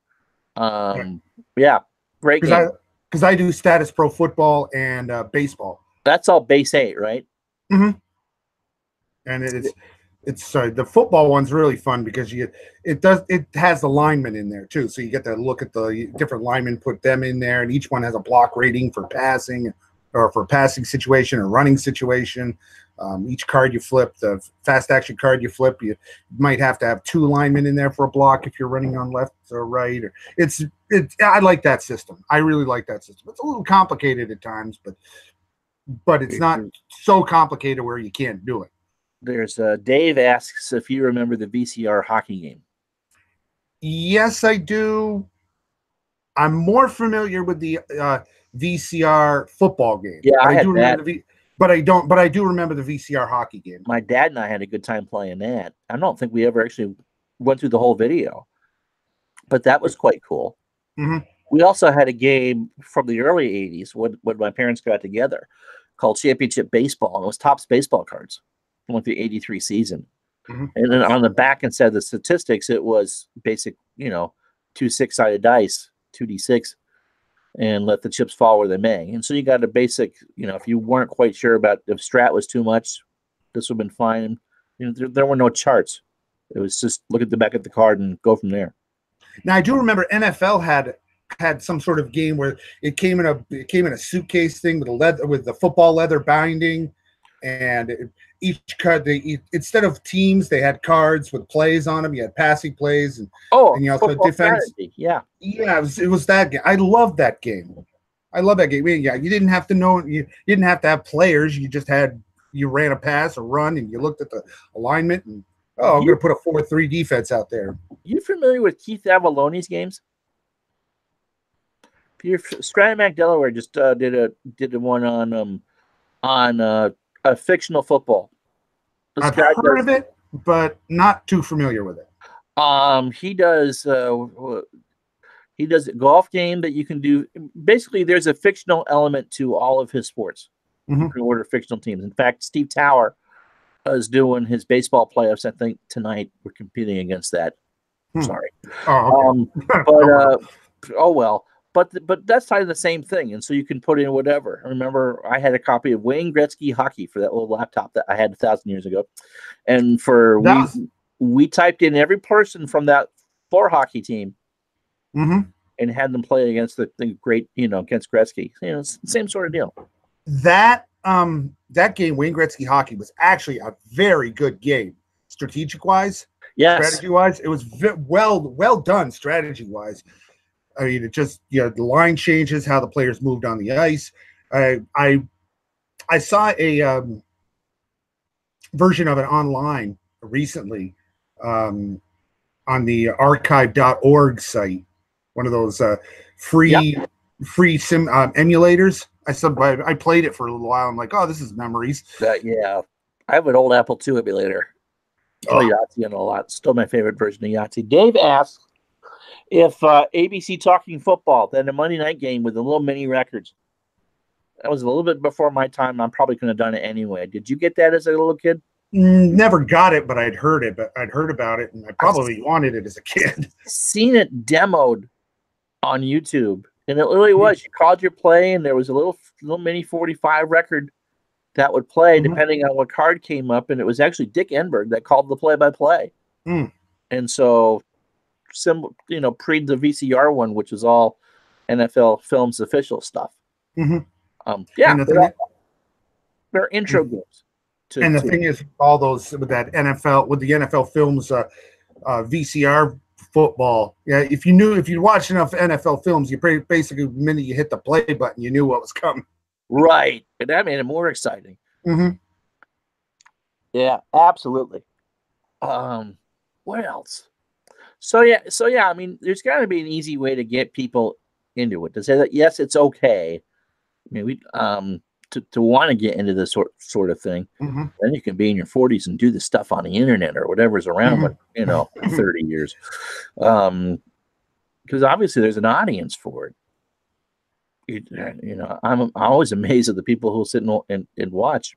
Yeah, great game. Because I do Status Pro football and baseball. That's all base 8, right? And it's the football one's really fun because it has the linemen in there too, so you get to look at the different linemen, put them in there, and each one has a block rating for passing or for passing situation or running situation. Each card you flip, the fast action card you flip, you might have to have 2 linemen in there for a block if you're running on left or right. I like that system. I really like that system. It's a little complicated at times, but it's not so complicated where you can't do it. There's Dave asks if you remember the VCR hockey game. Yes, I do. I'm more familiar with the VCR football game. Yeah, I do remember but I do remember the VCR hockey game. My dad and I had a good time playing that. I don't think we ever actually went through the whole video, but that was quite cool. We also had a game from the early 80s when my parents got together called Championship Baseball, and it was Topps baseball cards from like the 83 season. And then on the back instead of the statistics, it was basic, 2 6-sided dice, 2d6, and let the chips fall where they may. And so you got a basic, if you weren't quite sure about if Strat was too much, this would have been fine. There were no charts. It was just look at the back of the card and go from there. Now I do remember NFL had some sort of game where it came in a suitcase thing with the football leather binding, and each card instead of teams they had cards with plays on them. You had passing plays and you also defense. Strategy. Yeah, it was that game. I love that game. Yeah, you didn't have to know. You didn't have to have players. You ran a pass, a run, and you looked at the alignment and I'm going to put a 4-3 defense out there. You familiar with Keith Avallone's games? Stratomac Delaware just did a one on a fictional football. I've heard of it, but not too familiar with it. He does a golf game that you can do. Basically, there's a fictional element to all of his sports. Mm-hmm. You can order fictional teams. In fact, Steve Tower is doing his baseball playoffs. I think tonight we're competing against that. Sorry. Oh, okay. Oh well. But that's kind of the same thing, and so you can put in whatever. I remember I had a copy of Wayne Gretzky Hockey for that little laptop that I had 1,000 years ago, and we typed in every person from that floor hockey team, and had them play against the great, against Gretzky. It's the same sort of deal. That game, Wayne Gretzky Hockey, was actually a very good game, strategic wise. Yes. Strategy wise, it was well done. Strategy wise. I mean, it just the line changes, how the players moved on the ice. I saw a version of it online recently on the archive.org site, one of those free sim emulators. I played it for a little while. I'm like, oh, this is memories. Yeah, I have an old Apple II emulator. Play Yahtzee on a lot. Still my favorite version of Yahtzee. Dave asks if ABC Talking Football, then a Monday night game with the little mini records. That was a little bit before my time. I'm probably going to have done it anyway. Did you get that as a little kid? Never got it, but I'd heard it. But I'd heard about it, and I probably wanted it as a kid. Seen it demoed on YouTube, and it literally was. You called your play, and there was a little mini 45 record that would play depending on what card came up, and it was actually Dick Enberg that called the play-by-play. And so, pre the VCR one, which is all NFL Films official stuff. They're intro games. The thing is, all those with the NFL Films VCR football. Yeah, if you watched enough NFL films, you basically the minute you hit the play button, you knew what was coming. Right, and that made it more exciting. Yeah, absolutely. What else? So yeah. I mean, there's got to be an easy way to get people into it, to say that yes, it's okay. I mean, we to want to get into this sort of thing. Then you can be in your 40s and do this stuff on the internet or whatever's around, 30 years. Because obviously there's an audience for it. I'm always amazed at the people who sit and watch.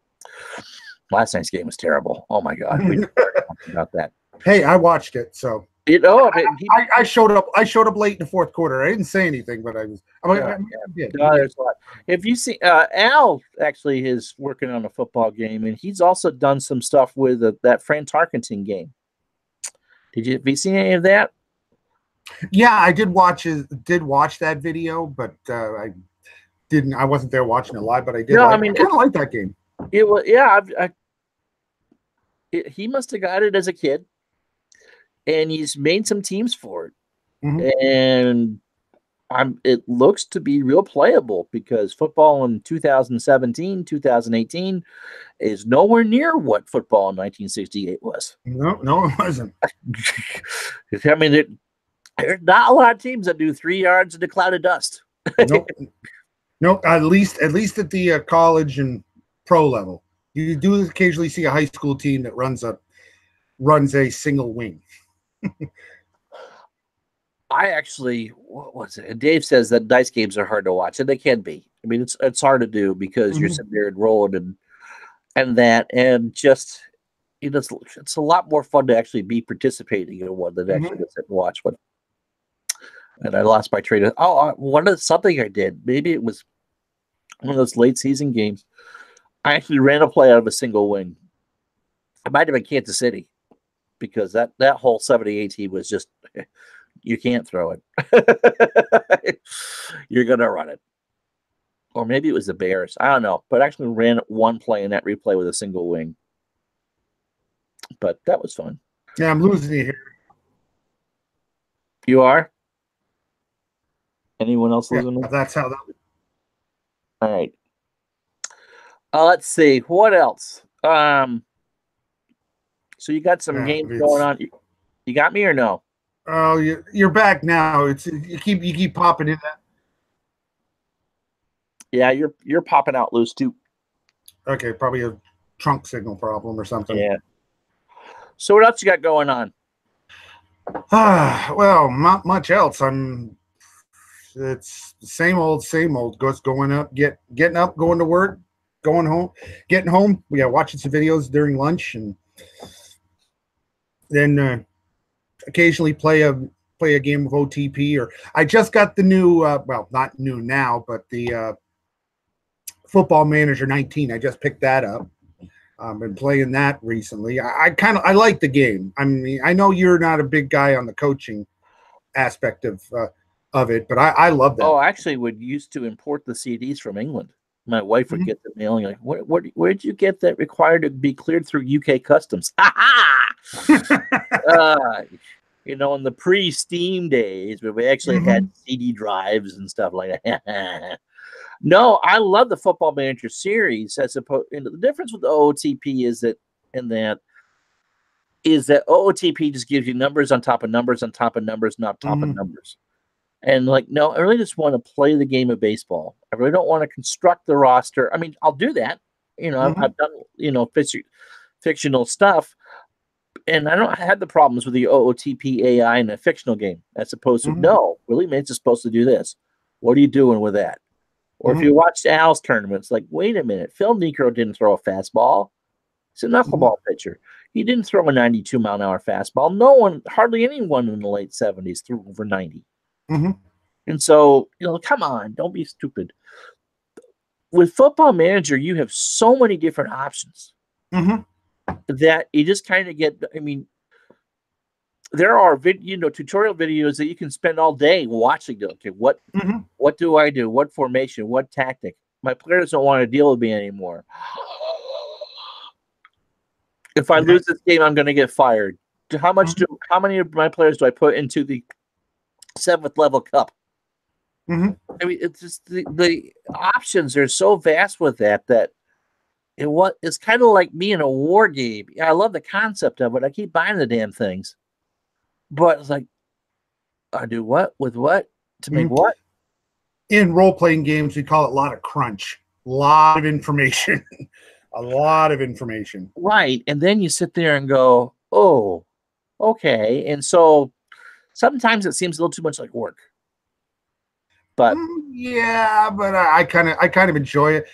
Last night's game was terrible. Oh my God, we talked about that. Hey, I watched it, so I showed up. I showed up late in the fourth quarter. I didn't say anything, but I was. There's a lot. If you see, Al actually is working on a football game, and he's also done some stuff with that Fran Tarkenton game. Have you seen any of that? Yeah, I did watch that video, but I didn't. I wasn't there watching it live, but I did. I kind of like that game. It was he must have got it as a kid, and he's made some teams for it, and it looks to be real playable because football in 2017, 2018 is nowhere near what football in 1968 was. No, it wasn't. I mean, there's not a lot of teams that do 3 yards in a cloud of dust. Nope. At least at the college and pro level, you do occasionally see a high school team that runs a single wing. What was it? Dave says that dice games are hard to watch, and they can be. I mean, it's hard to do because you're sitting there and rolling and just it's a lot more fun to actually be participating in one than actually to sit and watch one. And I lost my train of something I did. Maybe it was one of those late season games. I actually ran a play out of a single wing. It might have been Kansas City because that whole 70-80 was just. You can't throw it. You're going to run it. Or maybe it was the Bears. I don't know. But I actually ran one play in that replay with a single wing. But that was fun. Yeah, I'm losing you here. You are? Anyone else losing me? That's how that. All right. Let's see. What else? So you got some games going on. You got me or no? Oh, you're back now. You keep popping in that. Yeah, you're popping out loose too. Okay, probably a trunk signal problem or something. Yeah. So what else you got going on? Well, not much else. It's the same old, Just going up, getting up, going to work, going home, getting home. We got watching some videos during lunch, and then occasionally play a game of OTP. Or I just got the new, well, not new now, but the Football Manager 19. I just picked that up. Been playing that recently. I like the game. I mean, I know you're not a big guy on the coaching aspect of it, but I love that. Oh, I actually would used to import the CDs from England. My wife would get the mailing like, where did you get that required to be cleared through UK customs? You know, in the pre-Steam days where we actually had CD drives and stuff like that. No, I love the Football Manager series. As opposed, and the difference with the OOTP is that OOTP just gives you numbers on top of numbers on top of numbers, not top of numbers. And like, no, I really just want to play the game of baseball. I really don't want to construct the roster. I mean, I'll do that. You know, I've done, you know, fictional stuff, and I had the problems with the OOTP AI in a fictional game as opposed to no, Willie Mays is supposed to do this. What are you doing with that? Or if you watched Al's tournaments, like, wait a minute, Phil Niekro didn't throw a fastball. He's a knuckleball pitcher. He didn't throw a 92-mile-an-hour fastball. No one, hardly anyone in the late 70s threw over 90. And so, you know, come on, don't be stupid. With Football Manager, you have so many different options that you just kind of get, I mean, there are tutorial videos that you can spend all day watching. Okay, what do I do? What formation? What tactic? My players don't want to deal with me anymore. If I lose this game, I'm going to get fired. How many of my players do I put into the 7th level cup? I mean, it's just the options are so vast with that it's kind of like me in a war game. I love the concept of it. I keep buying the damn things. But it's like, I do what? With what? To make what? In role-playing games, we call it a lot of crunch. A lot of information. A lot of information. Right. And then you sit there and go, oh, okay. And so sometimes it seems a little too much like work. But yeah, but I kind of enjoy it.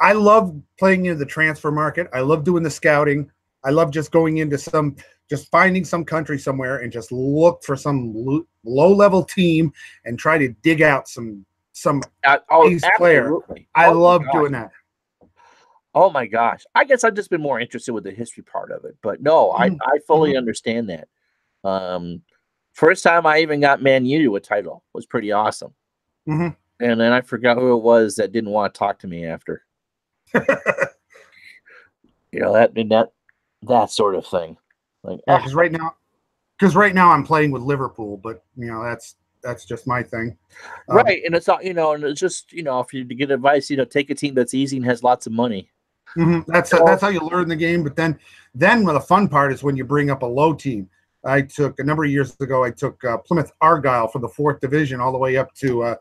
I love playing in the transfer market. I love doing the scouting. I love just going into just finding some country somewhere and just look for some low-level team and try to dig out some player. I love doing that. Oh my gosh. I guess I've just been more interested with the history part of it. But no, I fully understand that. First time I even got Man U a title was pretty awesome. And then I forgot who it was that didn't want to talk to me after. You know, that sort of thing. Like, because right now I'm playing with Liverpool, but you know that's just my thing. Right, and it's not, you know, and it's just, you know, if you get advice, you know, take a team that's easy and has lots of money. That's how you learn the game. But then the fun part is when you bring up a low team. I took a number of years ago. I took Plymouth Argyle from the 4th division all the way up to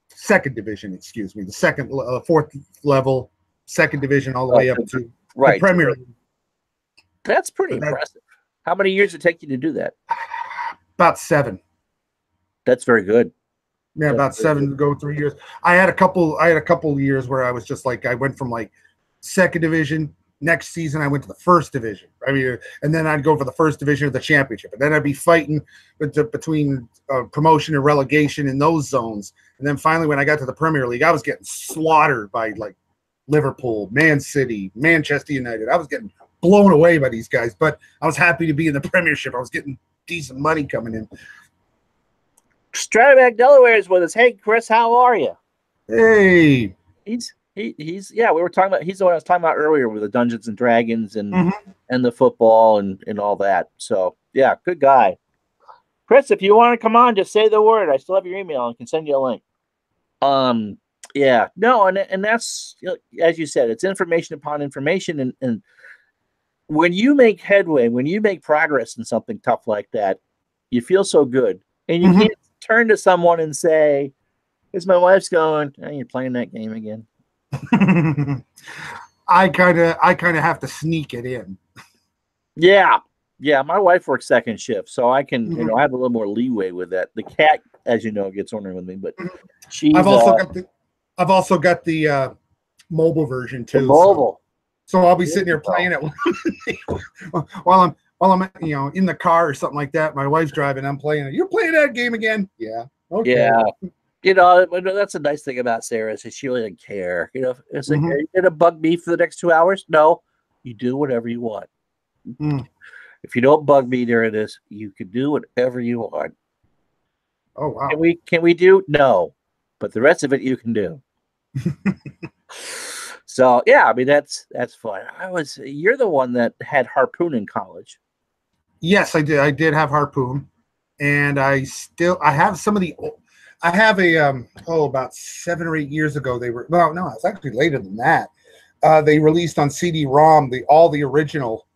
second division. Excuse me, the 4th level, 2nd division, all the way up to the Premier League. That's pretty impressive. How many years did it take you to do that? About 7. That's very good. Yeah, about 7 to go 3 years. I had a couple years where I was just like, I went from like 2nd division. Next season, I went to the 1st division. I mean, and then I'd go for the 1st division of the championship, and then I'd be fighting between promotion and relegation in those zones. And then finally, when I got to the Premier League, I was getting slaughtered by like Liverpool, Man City, Manchester United. I was getting blown away by these guys, but I was happy to be in the Premiership. I was getting decent money coming in. Strataback Delaware is with us. Hey, Chris, how are you? Hey. He's we were talking about, he's the one I was talking about earlier with the Dungeons and Dragons and the football and all that. So yeah, good guy. Chris, if you want to come on, just say the word. I still have your email and can send you a link. Yeah, no, and that's, you know, as you said, it's information upon information, and when you make headway, when you make progress in something tough like that, you feel so good, and you can't turn to someone and say, Because my wife's going, oh, you're playing that game again. I kind of have to sneak it in. Yeah. My wife works second shift, so I can, I have a little more leeway with that. The cat, as you know, gets ornery with me, but she's. I've also got the mobile version too. Mobile. So I'll be sitting here playing it while I'm in the car or something like that. My wife's driving. I'm playing it. You're playing that game again? Yeah. Okay. Yeah. That's a nice thing about Sarah is she really doesn't care. It's like, are you going to bug me for the next 2 hours? No, you do whatever you want. If you don't bug me during this, you can do whatever you want. Oh, wow. Can we do? No, but the rest of it you can do. So yeah, I mean that's fun. You're the one that had Harpoon in college. Yes, I did. I did have Harpoon, and I have some of the. I have about 7 or 8 years ago. No, it's actually later than that. They released on CD-ROM all the original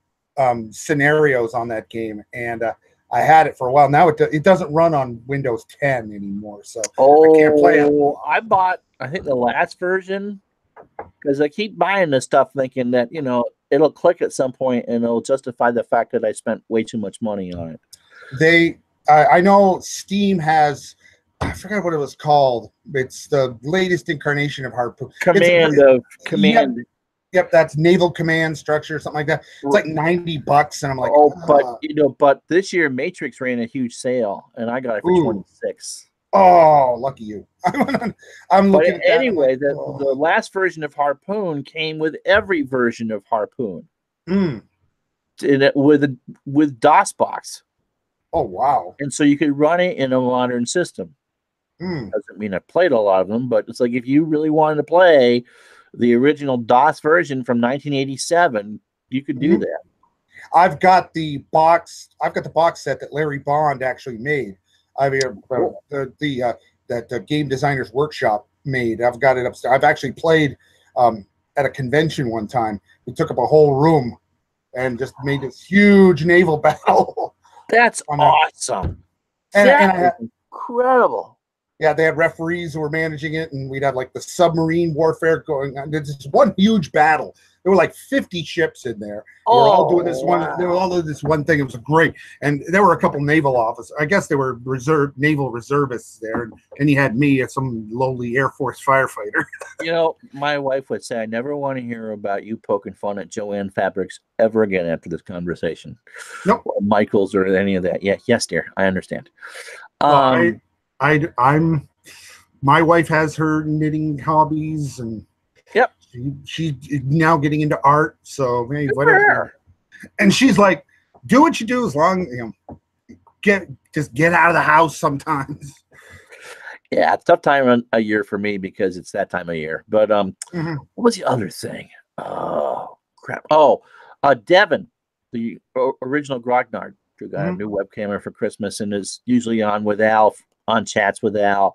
scenarios on that game, and I had it for a while. Now it doesn't run on Windows 10 anymore, so I can't play it. I bought, I think, the last version because I keep buying this stuff thinking that it'll click at some point and it'll justify the fact that I spent way too much money on it. I know Steam has. I forgot what it was called. It's the latest incarnation of Harpoon. Command. Yep, that's Naval Command Structure, something like that. It's like $90, and I'm like, but this year Matrix ran a huge sale, and I got it for 26. Oh, lucky you! I'm looking. But anyway, the last version of Harpoon came with every version of Harpoon, in it with DOSBox. Oh wow! And so you could run it in a modern system. Doesn't mean I played a lot of them, but it's like if you really wanted to play the original DOS version from 1987, you could do that. I've got the box set that Larry Bond actually made. I mean, that the Game Designers Workshop made. I've got it upstairs. I've actually played at a convention one time. We took up a whole room and just made this huge naval battle. That's awesome. And incredible. Yeah, they had referees who were managing it, and we'd have like the submarine warfare going on. It's just one huge battle. There were like 50 ships in there. They were all doing this one. They were all doing this one thing. It was great. And there were a couple naval officers. I guess they were naval reservists there. And he had me as some lowly Air Force firefighter. My wife would say, I never want to hear about you poking fun at Joanne Fabrics ever again after this conversation. Nope. Or Michaels or any of that. Yeah, yes, dear. I understand. I'm my wife has her knitting hobbies, and yep, she's now getting into art. So hey, whatever. And she's like, do what you do as long just get out of the house sometimes. Yeah, it's a tough time a year for me because it's that time of year. But what was the other thing? Oh crap! Devin, the original Grognard, who got a new webcam for Christmas and is usually on with Al. On chats with Al,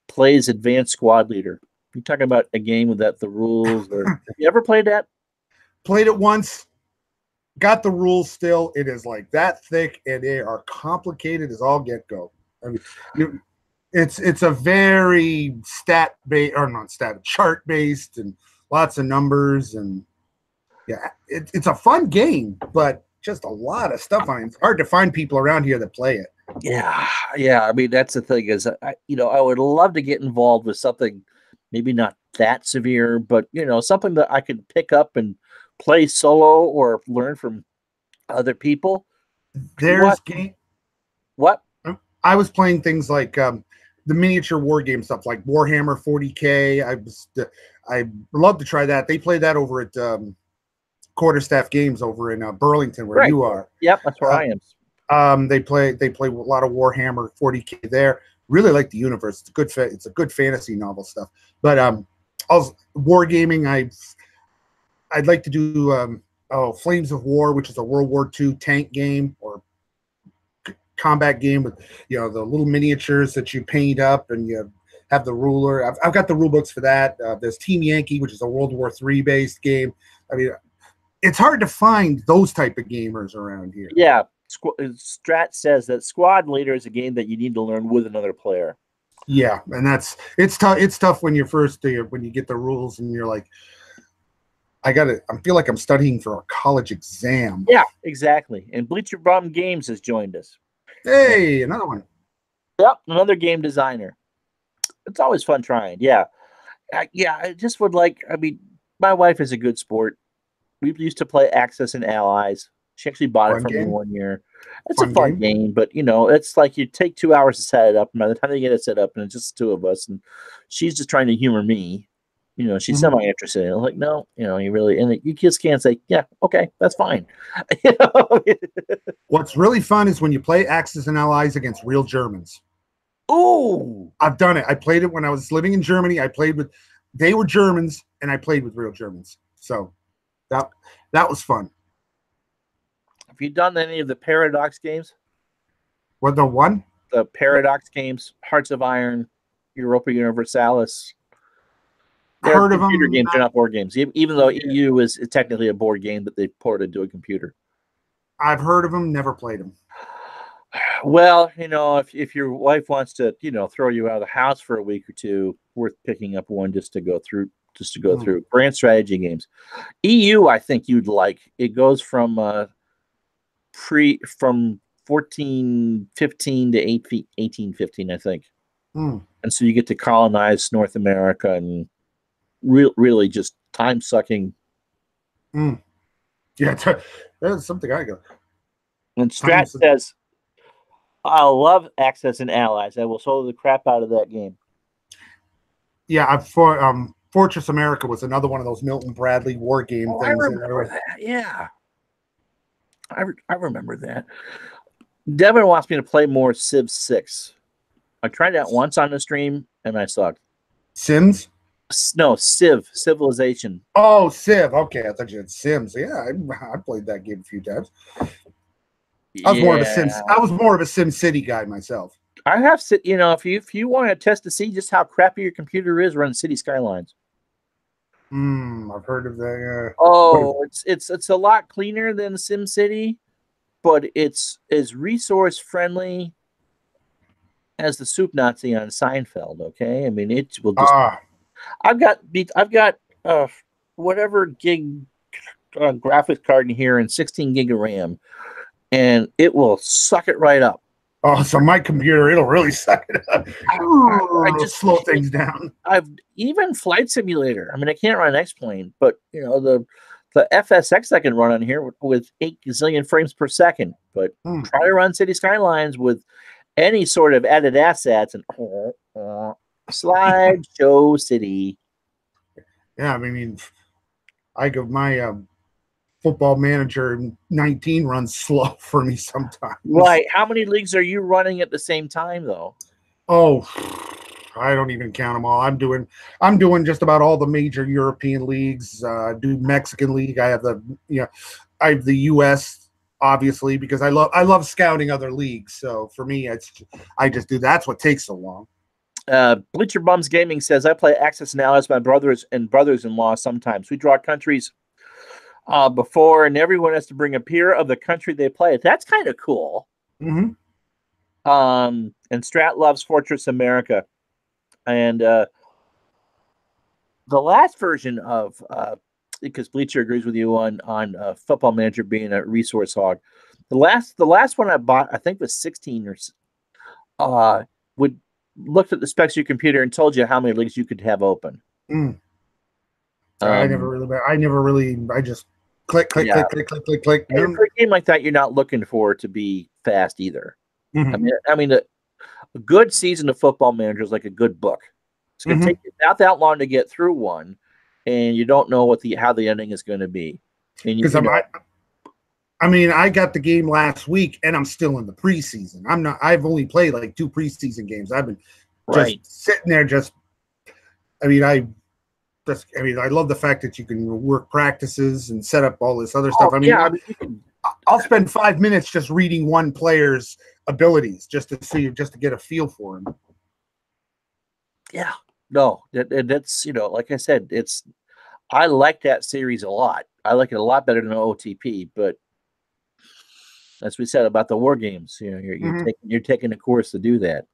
plays Advanced Squad Leader. You're talking about a game without the rules. Have you ever played that? Played it once. Got the rules still. It is like that thick, and they are complicated as all get go. I mean, it's a very chart based, and lots of numbers, and yeah, it's a fun game, but just a lot of stuff on it. It's hard to find people around here that play it. Yeah. I mean, that's the thing is, I would love to get involved with something, maybe not that severe, but something that I could pick up and play solo or learn from other people. What? I was playing things like the miniature war game stuff, like Warhammer 40K. I love to try that. They play that over at Quarterstaff Games over in Burlington, where you are. Yep, that's where I am. They play a lot of Warhammer 40K there. Really like the universe. It's a good fantasy novel stuff. But also wargaming, I'd like to do Flames of War, which is a World War II tank game or combat game with the little miniatures that you paint up and you have the ruler. I've got the rule books for that. There's Team Yankee, which is a World War III based game. I mean, it's hard to find those type of gamers around here. Yeah. Strat says that Squad Leader is a game that you need to learn with another player. Yeah, and it's tough. It's tough when you're first when you get the rules and you're like, I feel like I'm studying for a college exam. Yeah, exactly. And Bleacher Bum Games has joined us. Hey, another one. Yep, another game designer. It's always fun trying. Yeah. I just would like, I mean, my wife is a good sport. We used to play Axis and Allies. She actually bought it from me one year. It's a fun game, but it's like you take 2 hours to set it up, and by the time they get it set up, and it's just the two of us, and she's just trying to humor me. She's semi-interested in it. I'm like, no, you really, and you just can't say, yeah, okay, that's fine. What's really fun is when you play Axis and Allies against real Germans. Oh, I've done it. I played it when I was living in Germany. They were Germans, and I played with real Germans. So that was fun. Have you done any of the Paradox games? What, the one? The Paradox games, Hearts of Iron, Europa Universalis. They're computer games, they're not board games. Even though EU is technically a board game, but they ported to a computer. I've heard of them, never played them. Well, if your wife wants to, throw you out of the house for a week or two, worth picking up one just to go through. Grand strategy games. EU, I think you'd like. It goes from 1415 to 1815, I think. And so you get to colonize North America and really just time sucking. Yeah, that's something I go. And Strat says, I love Axis and Allies. I will solo the crap out of that game. Yeah, Fortress America was another one of those Milton Bradley war game things. I remember that. Yeah, I remember that. Devin wants me to play more Civ 6. I tried that once on the stream and I sucked. Sims? No, Civilization. Oh, Civ. Okay, I thought you had Sims. Yeah, I played that game a few times. I was more of a Sim City guy myself. I have, if you want to test to see just how crappy your computer is, run City Skylines. I've heard of that. Oh, it's a lot cleaner than Sim City, but it's as resource friendly as the Soup Nazi on Seinfeld. Okay, I mean it will just. I've got whatever gig graphics card in here and 16 gig of RAM, and it will suck it right up. Oh, so my computer, it'll really suck it up. I just slow things down. I've even Flight Simulator. I mean, I can't run X-Plane, but the FSX I can run on here with 8 gazillion frames per second. But try to run City Skylines with any sort of added assets and slideshow city. Yeah, I mean, my Football Manager 19 runs slow for me sometimes. Right. How many leagues are you running at the same time, though? Oh, I don't even count them all. I'm doing just about all the major European leagues. Do Mexican league. I have the U.S. obviously because I love scouting other leagues. So for me, I just do. That's what takes so long. Bleacher Bums Gaming says I play Axis and Allies with my brothers and brothers-in-law sometimes. We draw countries before, and everyone has to bring a peer of the country they play. That's kind of cool. Mm-hmm. And Strat loves Fortress America, and the last version of because Bleacher agrees with you on Football Manager being a resource hog. The last one I bought, I think, was 16 or would looked at the specs of your computer and told you how many leagues you could have open. I just click. For a game like that, you're not looking for it to be fast either. Mm-hmm. I mean, a good season of Football Manager is like a good book. It's going to take you not that long to get through one, and you don't know how the ending is going to be. Because I got the game last week, and I'm still in the preseason. I've only played like 2 preseason games. I've been just sitting there. I love the fact that you can work practices and set up all this other stuff. I'll spend 5 minutes just reading one player's abilities just to get a feel for him. Yeah, no, that's like I said, I like that series a lot. I like it a lot better than OTP, but as we said about the war games, you're taking a course to do that.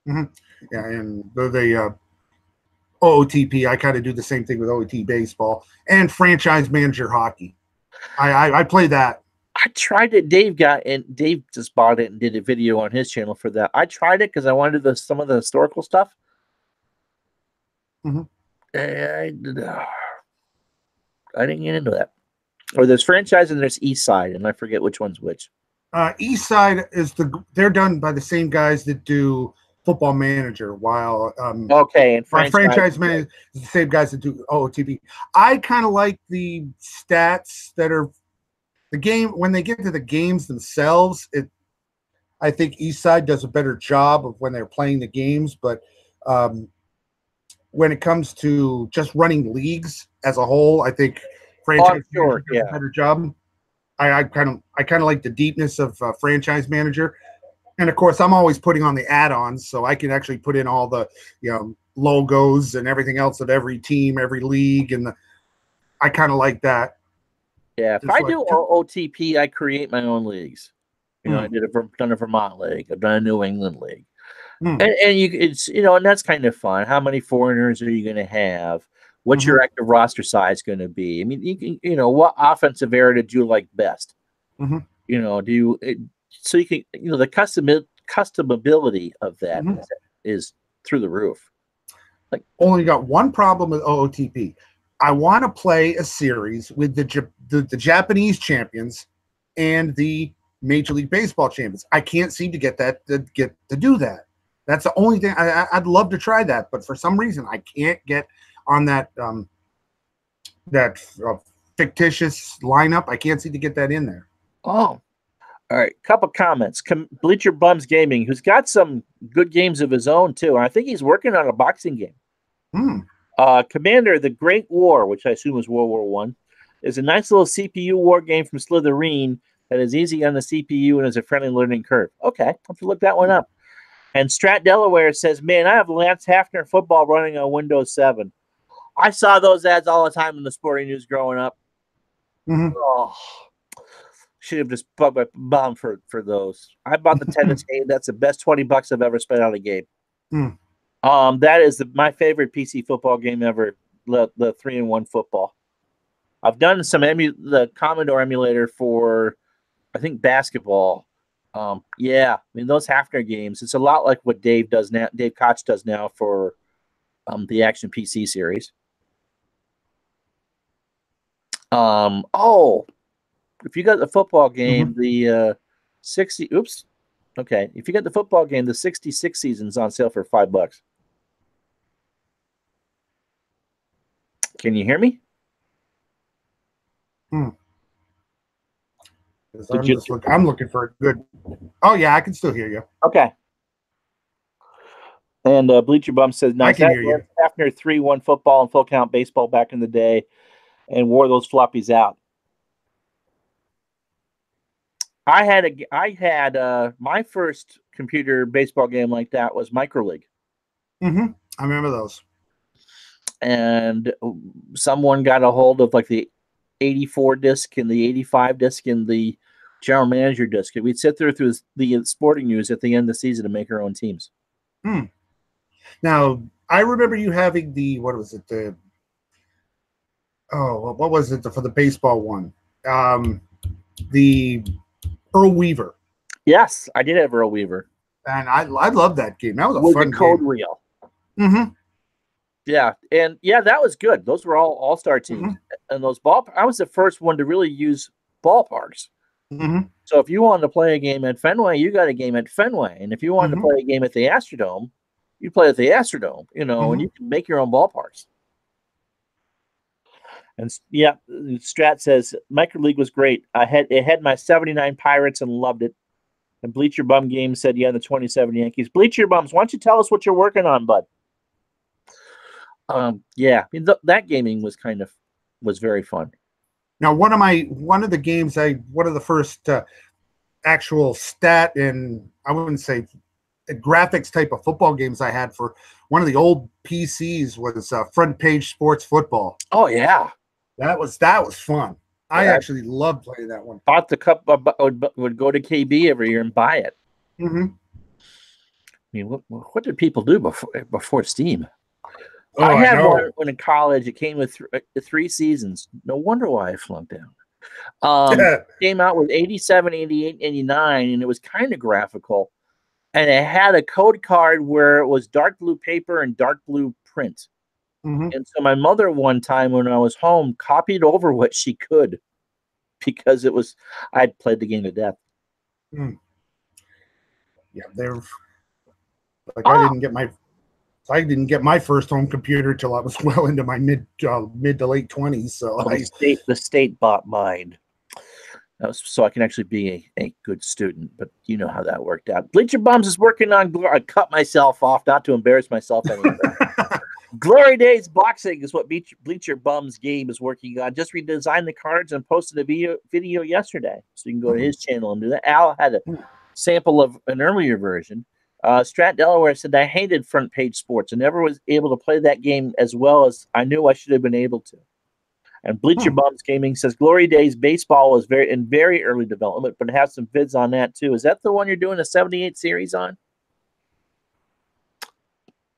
Mm-hmm. Yeah, and the OOTP, I kind of do the same thing with OOT baseball and franchise manager hockey. I play that. I tried it. Dave just bought it and did a video on his channel for that. I tried it because I wanted some of the historical stuff. Mm-hmm. I didn't get into that. Or there's franchise and there's East Side, and I forget which one's which. East Side is they're done by the same guys that do Football Manager, while okay, and franchise manager is the same guys that do OOTP. I kind of like the stats that are the game when they get to the games themselves. I think East Side does a better job of when they're playing the games, but when it comes to just running leagues as a whole, I think franchise manager does a better job. I kind of like the deepness of franchise manager, and of course I'm always putting on the add-ons, so I can actually put in all the logos and everything else of every team, every league, and I kind of like that. Yeah, if I do OTP, I create my own leagues. I done a Vermont league, I've done a New England league, and and that's kind of fun. How many foreigners are you going to have? What's your active roster size going to be? I mean, what offensive area did you like best? So you can, the customability of that is through the roof. Like, only got one problem with OOTP. I want to play a series with the Japanese champions and the Major League Baseball champions. I can't seem to get to do that. That's the only thing. I'd love to try that, but for some reason I can't get on that fictitious lineup. I can't seem to get that in there. Oh, all right. Couple comments. Bleacher Bums Gaming, who's got some good games of his own too. And I think he's working on a boxing game. Commander, the Great War, which I assume is World War I, is a nice little CPU war game from Slitherine that is easy on the CPU and has a friendly learning curve. Okay, I'll have to look that one up. And Strat Delaware says, man, I have Lance Hafner football running on Windows 7. I saw those ads all the time in the sporting news growing up. Oh, should have just bugged my mom for those. I bought the tennis game. That's the best $20 I've ever spent on a game. That is my favorite PC football game ever. The 3-in-1 football. I've done the Commodore emulator for, I think, basketball. Yeah, I mean those Hafner games. It's a lot like what Dave does now. Dave Koch does now for the Action PC series. If you got the football game, the 60. Oops. Okay, if you got the football game, the 66 season's on sale for $5. Can you hear me? I'm looking for a good. Oh yeah, I can still hear you. Okay. And Bleacher Bum says, "Nice." I can hear you. Hafner 3-1 football and full count baseball back in the day, and wore those floppies out. I had my first computer baseball game like that was Microleague. I remember those. And someone got a hold of like the 84 disc and the 85 disc and the general manager disc. And we'd sit there through the sporting news at the end of the season to make our own teams. Now, I remember you having what was it for the baseball one? The Earl Weaver. Yes, I did have Earl Weaver. And I love that game. That was a fun game. Code reel. Yeah, and that was good. Those were all-star teams. And those I was the first one to really use ballparks. So if you wanted to play a game at Fenway, you got a game at Fenway. And if you wanted to play a game at the Astrodome, you play at the Astrodome, and you can make your own ballparks. And Strat says Microleague was great. It had my 79 Pirates and loved it. And Bleacher Bum Games said, the 27 Yankees. Bleacher Bums, why don't you tell us what you're working on, bud? That gaming was very fun. Now, one of the first actual stat and I wouldn't say graphics type of football games I had for one of the old PCs was Front Page Sports Football. Oh yeah, that was fun. I actually loved playing that one. Bought the cup. Would go to KB every year and buy it. mean, what did people do before Steam? Oh, I had know. one when in college. It came with 3 seasons. No wonder why I flunked out. Came out with 87, 88, 89, and it was kind of graphical. And it had a code card where it was dark blue paper and dark blue print. Mm-hmm. And so my mother, one time when I was home, copied over what she could because I'd played the game to death. Mm. Yeah, they're like I didn't get my first home computer till I was well into my mid to late 20s. So the state bought mine. That was so I can actually be a good student, but you know how that worked out. Bleacher Bums is working on. I cut myself off not to embarrass myself anymore. Glory Days Boxing is what Bleacher Bums game is working on. Just redesigned the cards and posted a video yesterday, so you can go to his channel and do that. Al had a sample of an earlier version. Strat Delaware said, I hated front page sports. I never was able to play that game as well as I knew I should have been able to. And Bleacher Bums Gaming says Glory Days Baseball is in very early development, but it has some vids on that too. Is that the one you're doing a 78 series on?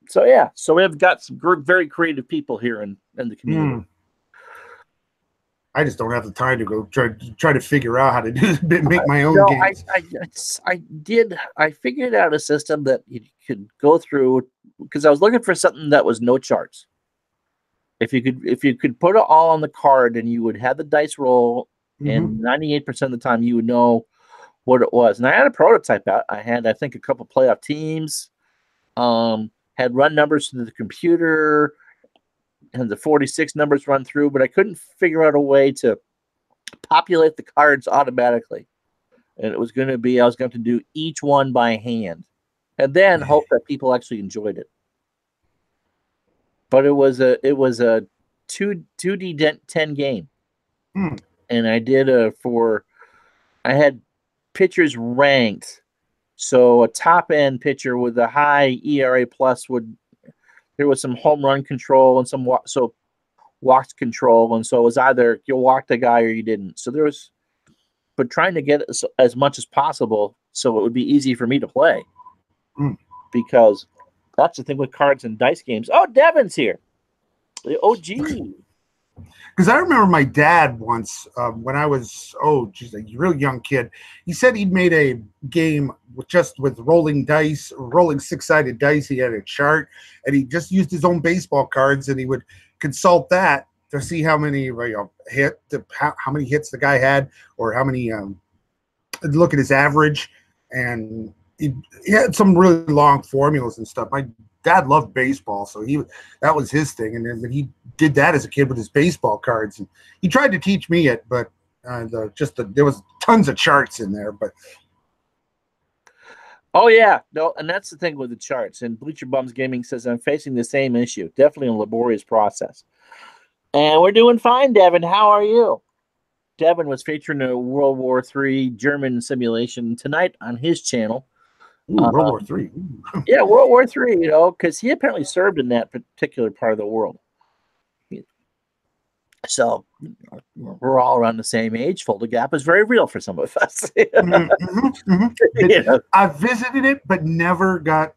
So yeah, so we've got some very creative people here in the community. I just don't have the time to go try to figure out how to make my own games. I figured out a system that you could go through because I was looking for something that was no charts. If you could put it all on the card and you would have the dice roll, and 98% of the time you would know what it was. And I had a prototype out. I had, I think, a couple playoff teams, had run numbers to the computer, and the 46 numbers run through, but I couldn't figure out a way to populate the cards automatically. And it was going to be, I was going to do each one by hand and then hope that people actually enjoyed it. But it was a 2D10 game. And I did I had pitchers ranked. So a top end pitcher with a high ERA plus there was some home run control and some walks control. And so it was either you walked the guy or you didn't. So but trying to get as much as possible so it would be easy for me to play. Because that's the thing with cards and dice games. Oh, Devin's here. The OG. Because I remember my dad once, when I was, a really young kid, he said he'd made a game with rolling dice, rolling 6-sided dice. He had a chart, and he just used his own baseball cards, and he would consult that to see how many how many hits the guy had, or how many. Look at his average, and he had some really long formulas and stuff. My dad loved baseball, so that was his thing, and then he did that as a kid with his baseball cards. And he tried to teach me it, but there was tons of charts in there. But oh yeah, no, and that's the thing with the charts. And Bleacher Bums Gaming says I'm facing the same issue. Definitely a laborious process. And we're doing fine, Devin. How are you? Devin was featuring a World War III German simulation tonight on his channel. World War III. Yeah, World War III, because he apparently served in that particular part of the world. So we're all around the same age. Fulda Gap is very real for some of us. I visited it, but never got.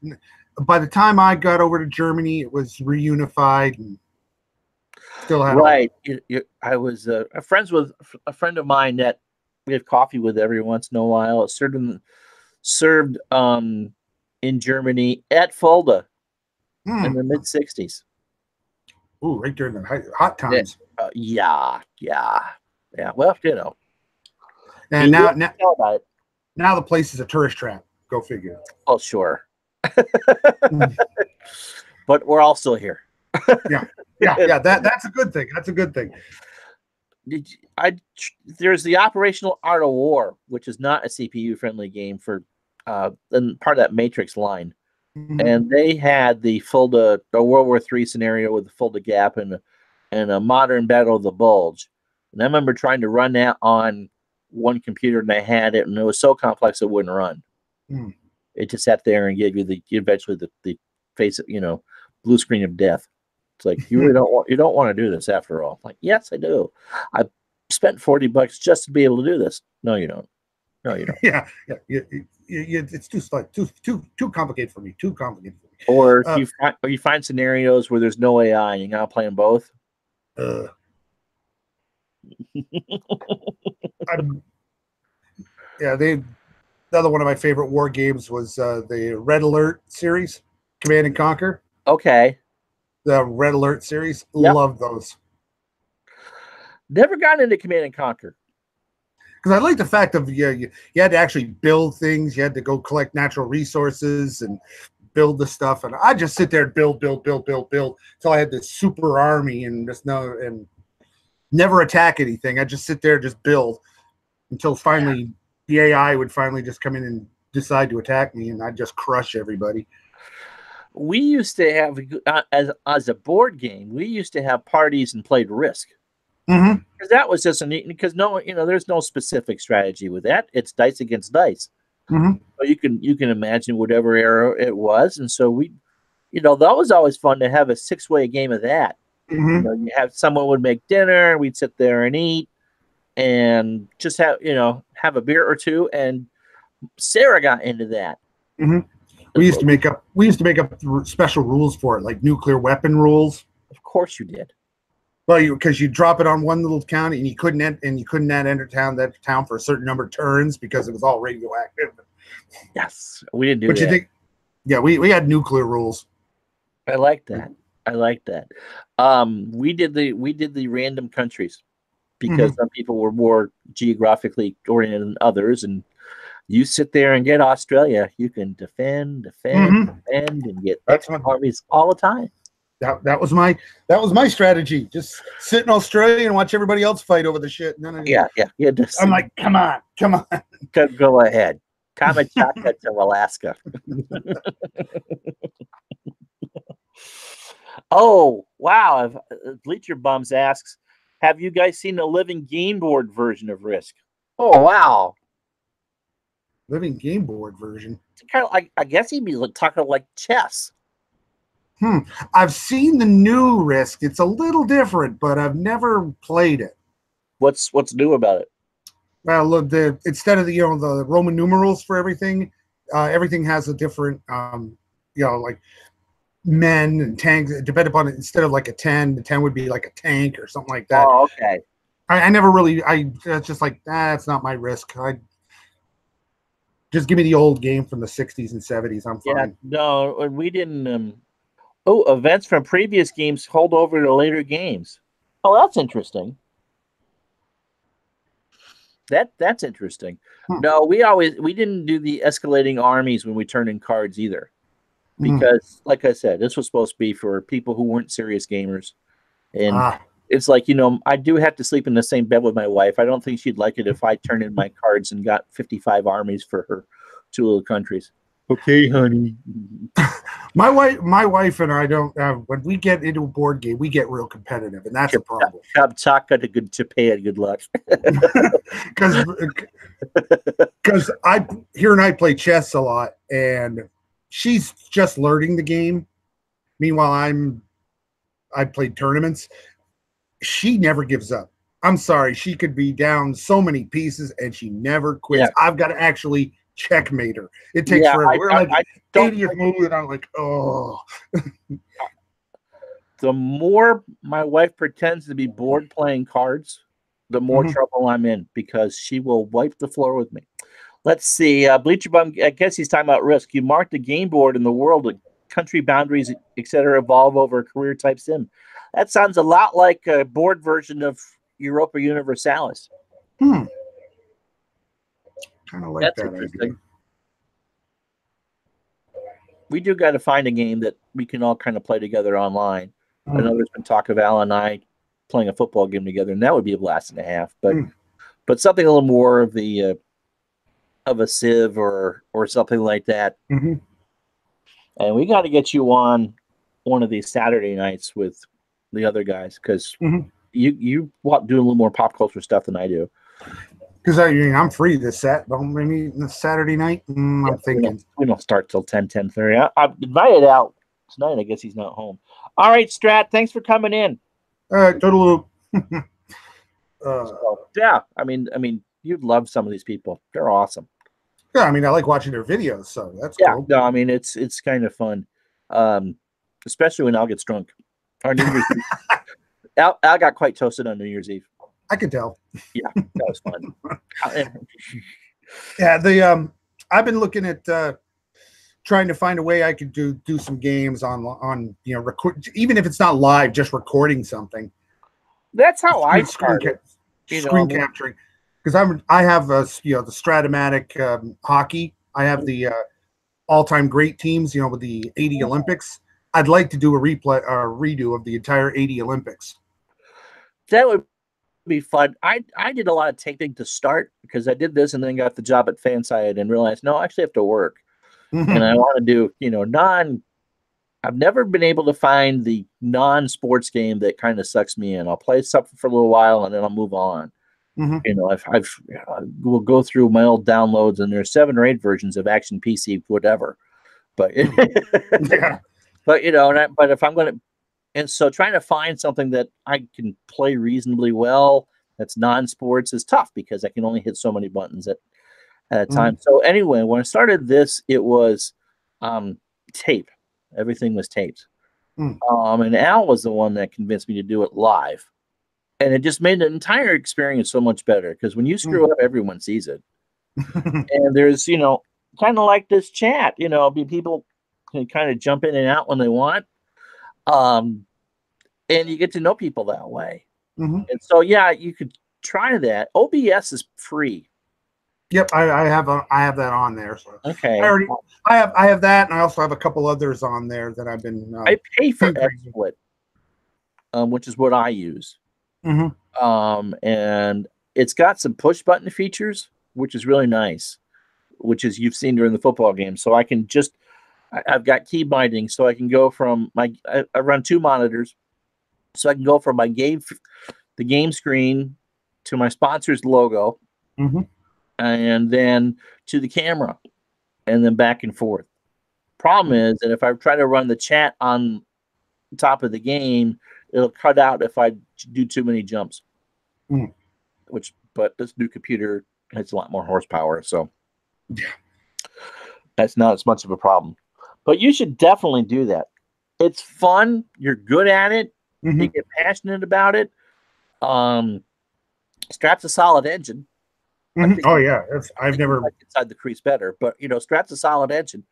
By the time I got over to Germany, it was reunified and still had. Right. I was friends with a friend of mine that we have coffee with every once in a while. Served in Germany at Fulda in the mid 60s. Ooh, right during the hot times. Yeah. Well, And now the place is a tourist trap. Go figure. Oh, sure. But we're all still here. Yeah. That's a good thing. That's a good thing. There's the Operational Art of War, which is not a CPU friendly game for and part of that Matrix line. And they had the World War III scenario with the Fulda Gap and a modern Battle of the Bulge. And I remember trying to run that on one computer, and I had it, and it was so complex it wouldn't run. It just sat there and gave you eventually the face of, blue screen of death. It's like you really don't want to do this after all. Like, yes, I do. I spent $40 just to be able to do this. No, you don't. Yeah. it's too complicated for me. Too complicated for me. Or you find scenarios where there's no AI and you gotta play them both. Another one of my favorite war games was the Red Alert series, Command and Conquer. Okay. The Red Alert series, yep. Love those. Never got into Command and Conquer. Because I like the fact of you had to actually build things. You had to go collect natural resources and build the stuff. And I just sit there and build until I had this super army and never attack anything. I just sit there and just build until finally the AI would finally just come in and decide to attack me, and I'd just crush everybody. We used to have, as a board game, we used to have parties and played Risk. Because that was just because there's no specific strategy with that. It's dice against dice. So you can imagine whatever era it was, and so that was always fun to have a 6-way game of that. You have someone would make dinner, we'd sit there and eat, and just have a beer or two. And Sarah got into that. We used to make up special rules for it, like nuclear weapon rules. Of course you did. Well, because you drop it on one little county, and you couldn't enter that town for a certain number of turns because it was all radioactive. Yes, we didn't do that. We had nuclear rules. I like that. We did the random countries because some people were more geographically oriented than others, and you sit there and get Australia. You can defend, and get armies all the time. That was my strategy. Just sit in Australia and watch everybody else fight over the shit. Yeah. I'm like, come on. Go ahead. Kamchatka to Alaska. Oh, wow. Bleacher Bums asks, have you guys seen the living game board version of Risk? Oh, wow. Living game board version? It's kind of like, I guess he'd be talking like chess. I've seen the new Risk. It's a little different, but I've never played it. What's new about it? Well, look, instead of the Roman numerals for everything, everything has a different like men and tanks. Depending upon it, instead of like a 10, the 10 would be like a tank or something like that. Oh, okay. I never really. It's just like it's not my Risk. Just give me the old game from the 60s and 70s. I'm fine. Yeah, no, we didn't. Events from previous games hold over to later games. Oh, that's interesting. That's interesting. No, we didn't do the escalating armies when we turned in cards either. Because, like I said, this was supposed to be for people who weren't serious gamers. And it's like, I do have to sleep in the same bed with my wife. I don't think she'd like it if I turned in my cards and got 55 armies for her 2 little countries. Okay, honey. My wife and I don't. When we get into a board game, we get real competitive, and that's a problem. Kamchatka to Japan. Good luck. Because her and I play chess a lot, and she's just learning the game. Meanwhile, I played tournaments. She never gives up. I'm sorry, she could be down so many pieces, and she never quits. Yeah. I've got to actually checkmate her. It takes forever. We're like 80th move, and I'm like, oh. The more my wife pretends to be bored playing cards, the more trouble I'm in, because she will wipe the floor with me. Let's see. Bleacher Bum, I guess he's talking about Risk. You mark the game board in the world, country boundaries, etc., evolve over a career type sim. That sounds a lot like a board version of Europa Universalis. Kind of like that's that idea. We do got to find a game that we can all kind of play together online. I know there's been talk of Al and I playing a football game together, and that would be a blast and a half. But something a little more of the of a Civ or something like that. And we got to get you on one of these Saturday nights with the other guys, because you do a little more pop culture stuff than I do. Because I'm free this Saturday night. I'm thinking we don't start till 10:30. I've invited Al tonight. I guess he's not home. All right, Strat. Thanks for coming in. All right, total. Yeah, I mean, you'd love some of these people. They're awesome. Yeah, I mean, I like watching their videos, so that's cool. No, I mean it's kind of fun, especially when Al gets drunk. On New Year's Eve. Al got quite toasted on New Year's Eve. I can tell. Yeah, that was fun. Yeah, I've been looking at trying to find a way I could do some games on record, even if it's not live, just recording something. That's how I started. Screen capturing, because I have the Stratomatic hockey. I have the all-time great teams, with the 80 Olympics. I'd like to do a redo of the entire 80 Olympics. That would be fun. I did a lot of taping to start because I did this and then got the job at Fanside and realized, no, I actually have to work. And I want to do, I've never been able to find the non-sports game that kind of sucks me in. I'll play something for a little while and then I'll move on. We'll go through my old downloads and there's 7 or 8 versions of Action PC, whatever. But yeah. But but if I'm going to, and so trying to find something that I can play reasonably well that's non-sports is tough because I can only hit so many buttons at a time. So anyway, when I started this, it was tape. Everything was taped. And Al was the one that convinced me to do it live. And it just made the entire experience so much better because when you screw up, everyone sees it. And there's, kind of like this chat, people can kind of jump in and out when they want. And you get to know people that way. And so, yeah, you could try that. OBS is free. Yep, I have that on there. So okay, I have that, and I also have a couple others on there that I've been. I pay for XSplit, which is what I use. And it's got some push button features, which is really nice. Which is you've seen during the football game. So I can I've got key binding, so I can go from I run 2 monitors, so I can go from the game screen to my sponsor's logo. And then to the camera, and then back and forth. Problem is that if I try to run the chat on top of the game, it'll cut out if I do too many jumps. But this new computer has a lot more horsepower, so that's not as much of a problem. But you should definitely do that. It's fun. You're good at it. You get passionate about it. Strap's a solid engine. Oh yeah, I've never like inside the crease better, but Strap's a solid engine.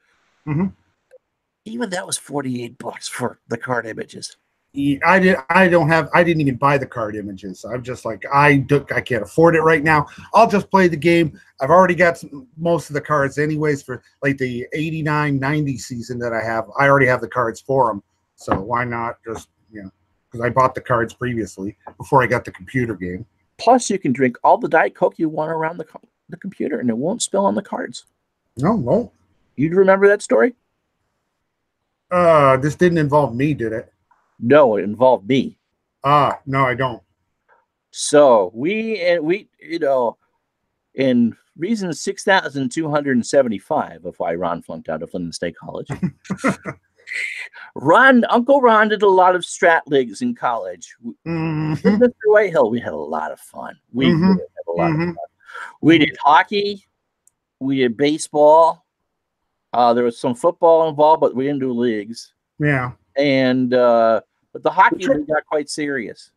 Even that was $48 for the card images. I didn't even buy the card images. I'm just like I can't afford it right now. I'll just play the game. I've already got most of the cards anyways for like the 89-90 season that I have. I already have the cards for them, so why not just because I bought the cards previously before I got the computer game. Plus, you can drink all the Diet Coke you want around the computer, and it won't spill on the cards. No, it won't. You'd remember that story? This didn't involve me, did it? No, it involved me. No, I don't. So we in reason 6,275 of why Ron flunked out of Linden State College. Uncle Ron did a lot of strat leagues in college. Mr. Whitehill, we had a lot of fun. We really had a lot of fun. We did hockey. We did baseball. There was some football involved, but we didn't do leagues. Yeah. And but the hockey league got quite serious.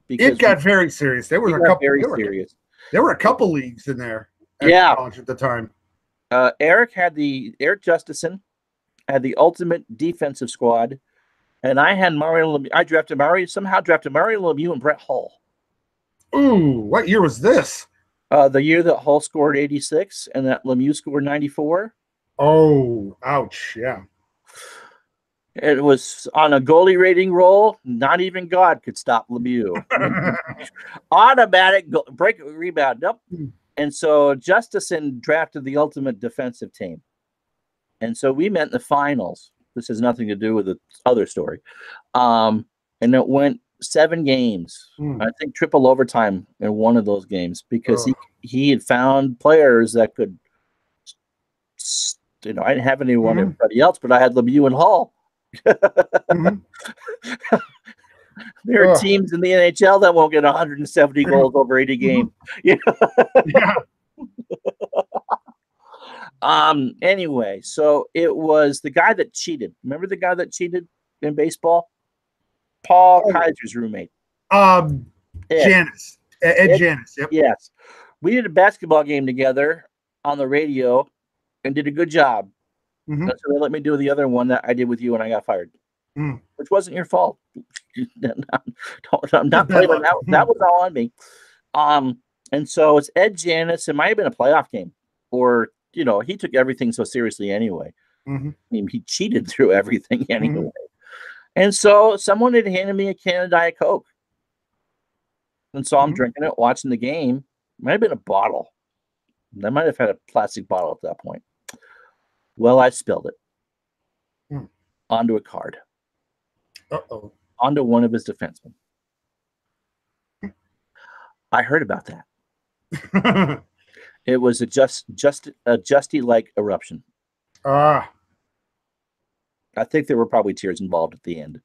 It got very serious. There was a couple very serious. There were a couple leagues in there at college at the time. Eric Justison had the ultimate defensive squad, and I had Mario Lemieux. I drafted Mario Lemieux and Brett Hull. Ooh, what year was this? The year that Hull scored 86 and that Lemieux scored 94. Oh, ouch, yeah. It was on a goalie rating roll. Not even God could stop Lemieux. Automatic break rebound. Nope. And so Justison drafted the ultimate defensive team. And so we met in the finals. This has nothing to do with the other story. And it went 7 games. I think triple overtime in one of those games because he had found players that could, I didn't have anyone everybody else, but I had Lemieux and Hull. There are teams in the NHL that won't get 170 goals over 80 games. Anyway, so it was the guy that cheated. Remember the guy that cheated in baseball? Paul Kaiser's roommate. Janice. Ed Janice. Yep. Yes. We did a basketball game together on the radio and did a good job. Mm-hmm. So they let me do the other one that I did with you and I got fired. Which wasn't your fault. I'm not blaming that. That was all on me. And so it's Ed Janice. It might have been a playoff game, or he took everything so seriously anyway. Mm-hmm. I mean, he cheated through everything anyway. And so someone had handed me a can of Diet Coke, and so I'm drinking it, watching the game. It might have been a bottle. I might have had a plastic bottle at that point. Well, I spilled it onto a card. Uh-oh. Onto one of his defensemen. I heard about that. It was a Justy-like eruption. I think there were probably tears involved at the end.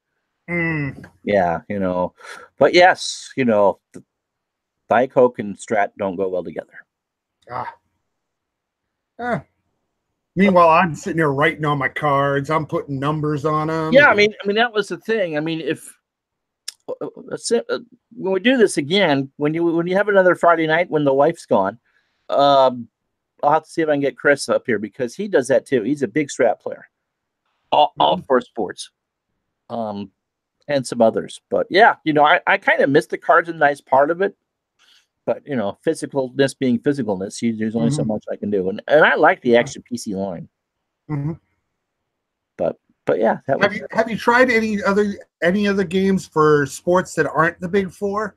Yeah, But yes, Diet Coke and Strat don't go well together. Meanwhile, I'm sitting there writing on my cards. I'm putting numbers on them. Yeah, I mean that was the thing. I mean, if when we do this again, when you have another Friday night when the wife's gone, I'll have to see if I can get Chris up here because he does that too. He's a big Strat player, all for sports, and some others. But yeah, I kind of miss the cards, a nice part of it. But physicalness being physicalness, there's only so much I can do, and I like the extra PC line. But yeah, have you tried any other games for sports that aren't the Big Four?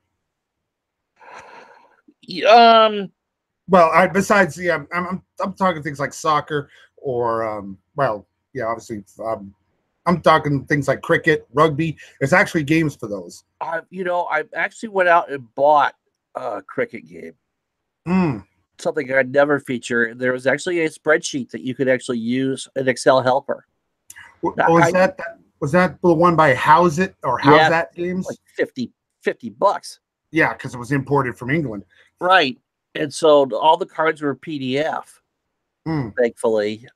Well, besides I'm talking things like soccer or obviously I'm talking things like cricket, rugby. There's actually games for those. I actually went out and bought a cricket game. Something I'd never feature. There was actually a spreadsheet that you could actually use an Excel helper. Was that the one by How's It or How's That Games? Like $50. Yeah, because it was imported from England. Right. And so all the cards were PDF. Thankfully.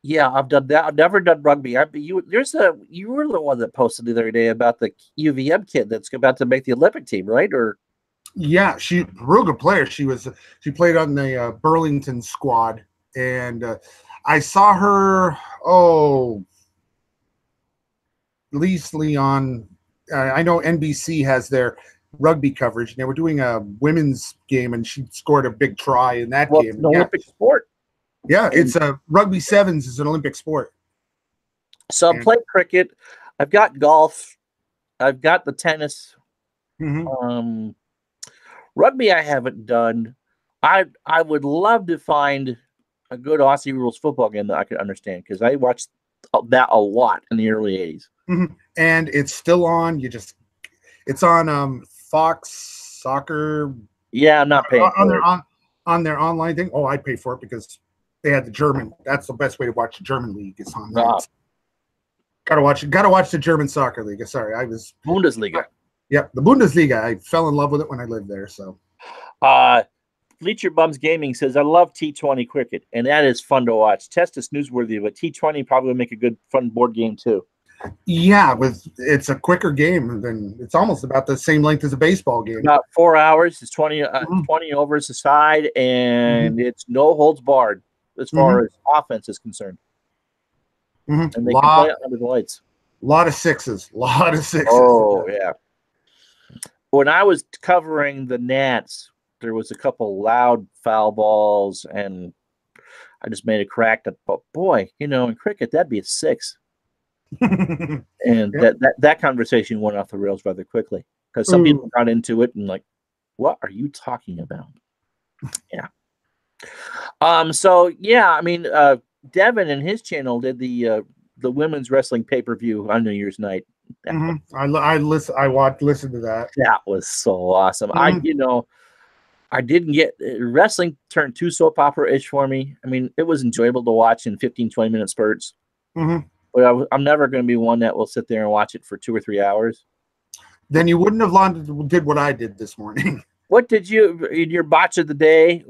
Yeah, I've done that. I've never done rugby. You were the one that posted the other day about the UVM kid that's about to make the Olympic team, right? Or yeah, she's a real good player. She played on the Burlington squad, and I saw her. Leasley on. I know NBC has their rugby coverage, and they were doing a women's game, and she scored a big try in that game. An Olympic sport. Yeah, it's rugby sevens is an Olympic sport. So I played cricket. I've got golf. I've got the tennis. Rugby I haven't done. I would love to find a good Aussie rules football game that I could understand because I watched that a lot in the early 80s. And it's still on. It's on Fox Soccer. Yeah, I'm not paying on their online thing. Oh, I pay for it because they had the German. That's the best way to watch the German league. It's on that. Gotta watch the German soccer league. Sorry, I was Bundesliga. Yep, the Bundesliga. I fell in love with it when I lived there. So, Bleacher Bums Gaming says, "I love T20 cricket, and that is fun to watch. Test is newsworthy, but T20 probably would make a good fun board game too." Yeah, it's a quicker game than it's almost about the same length as a baseball game. About 4 hours. It's 20 overs a side, and it's no holds barred as far as offense is concerned. And they can play it under the lights. A lot of sixes. Oh, yeah. When I was covering the Nats, there was a couple loud foul balls, and I just made a crack. But boy, in cricket, that'd be a 6. And that conversation went off the rails rather quickly because some people got into it and like, what are you talking about? Yeah. So yeah, I mean, Devin and his channel did the women's wrestling pay-per-view on New Year's night. I listened to that. That was so awesome. I didn't get wrestling turned too soap opera-ish for me. I mean, it was enjoyable to watch in 15-20 minute spurts. But I'm never going to be one that will sit there and watch it for 2 or 3 hours. Then you wouldn't have did what I did this morning. What did you in your botch of the day?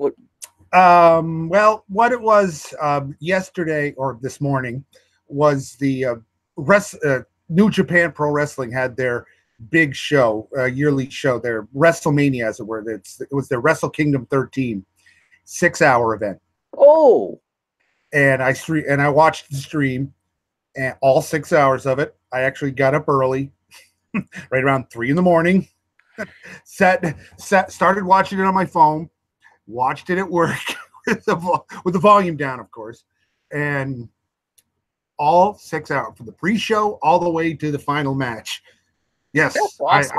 Well, what it was yesterday or this morning was the New Japan Pro Wrestling had their big show, yearly show, their WrestleMania, as it were. It was their Wrestle Kingdom 13 6-hour event. Oh, and I watched the stream, and all 6 hours of it. I actually got up early, right around 3 a.m. Started watching it on my phone, watched it at work with the volume down, of course, and all 6 hours from the pre-show all the way to the final match. Yes, awesome.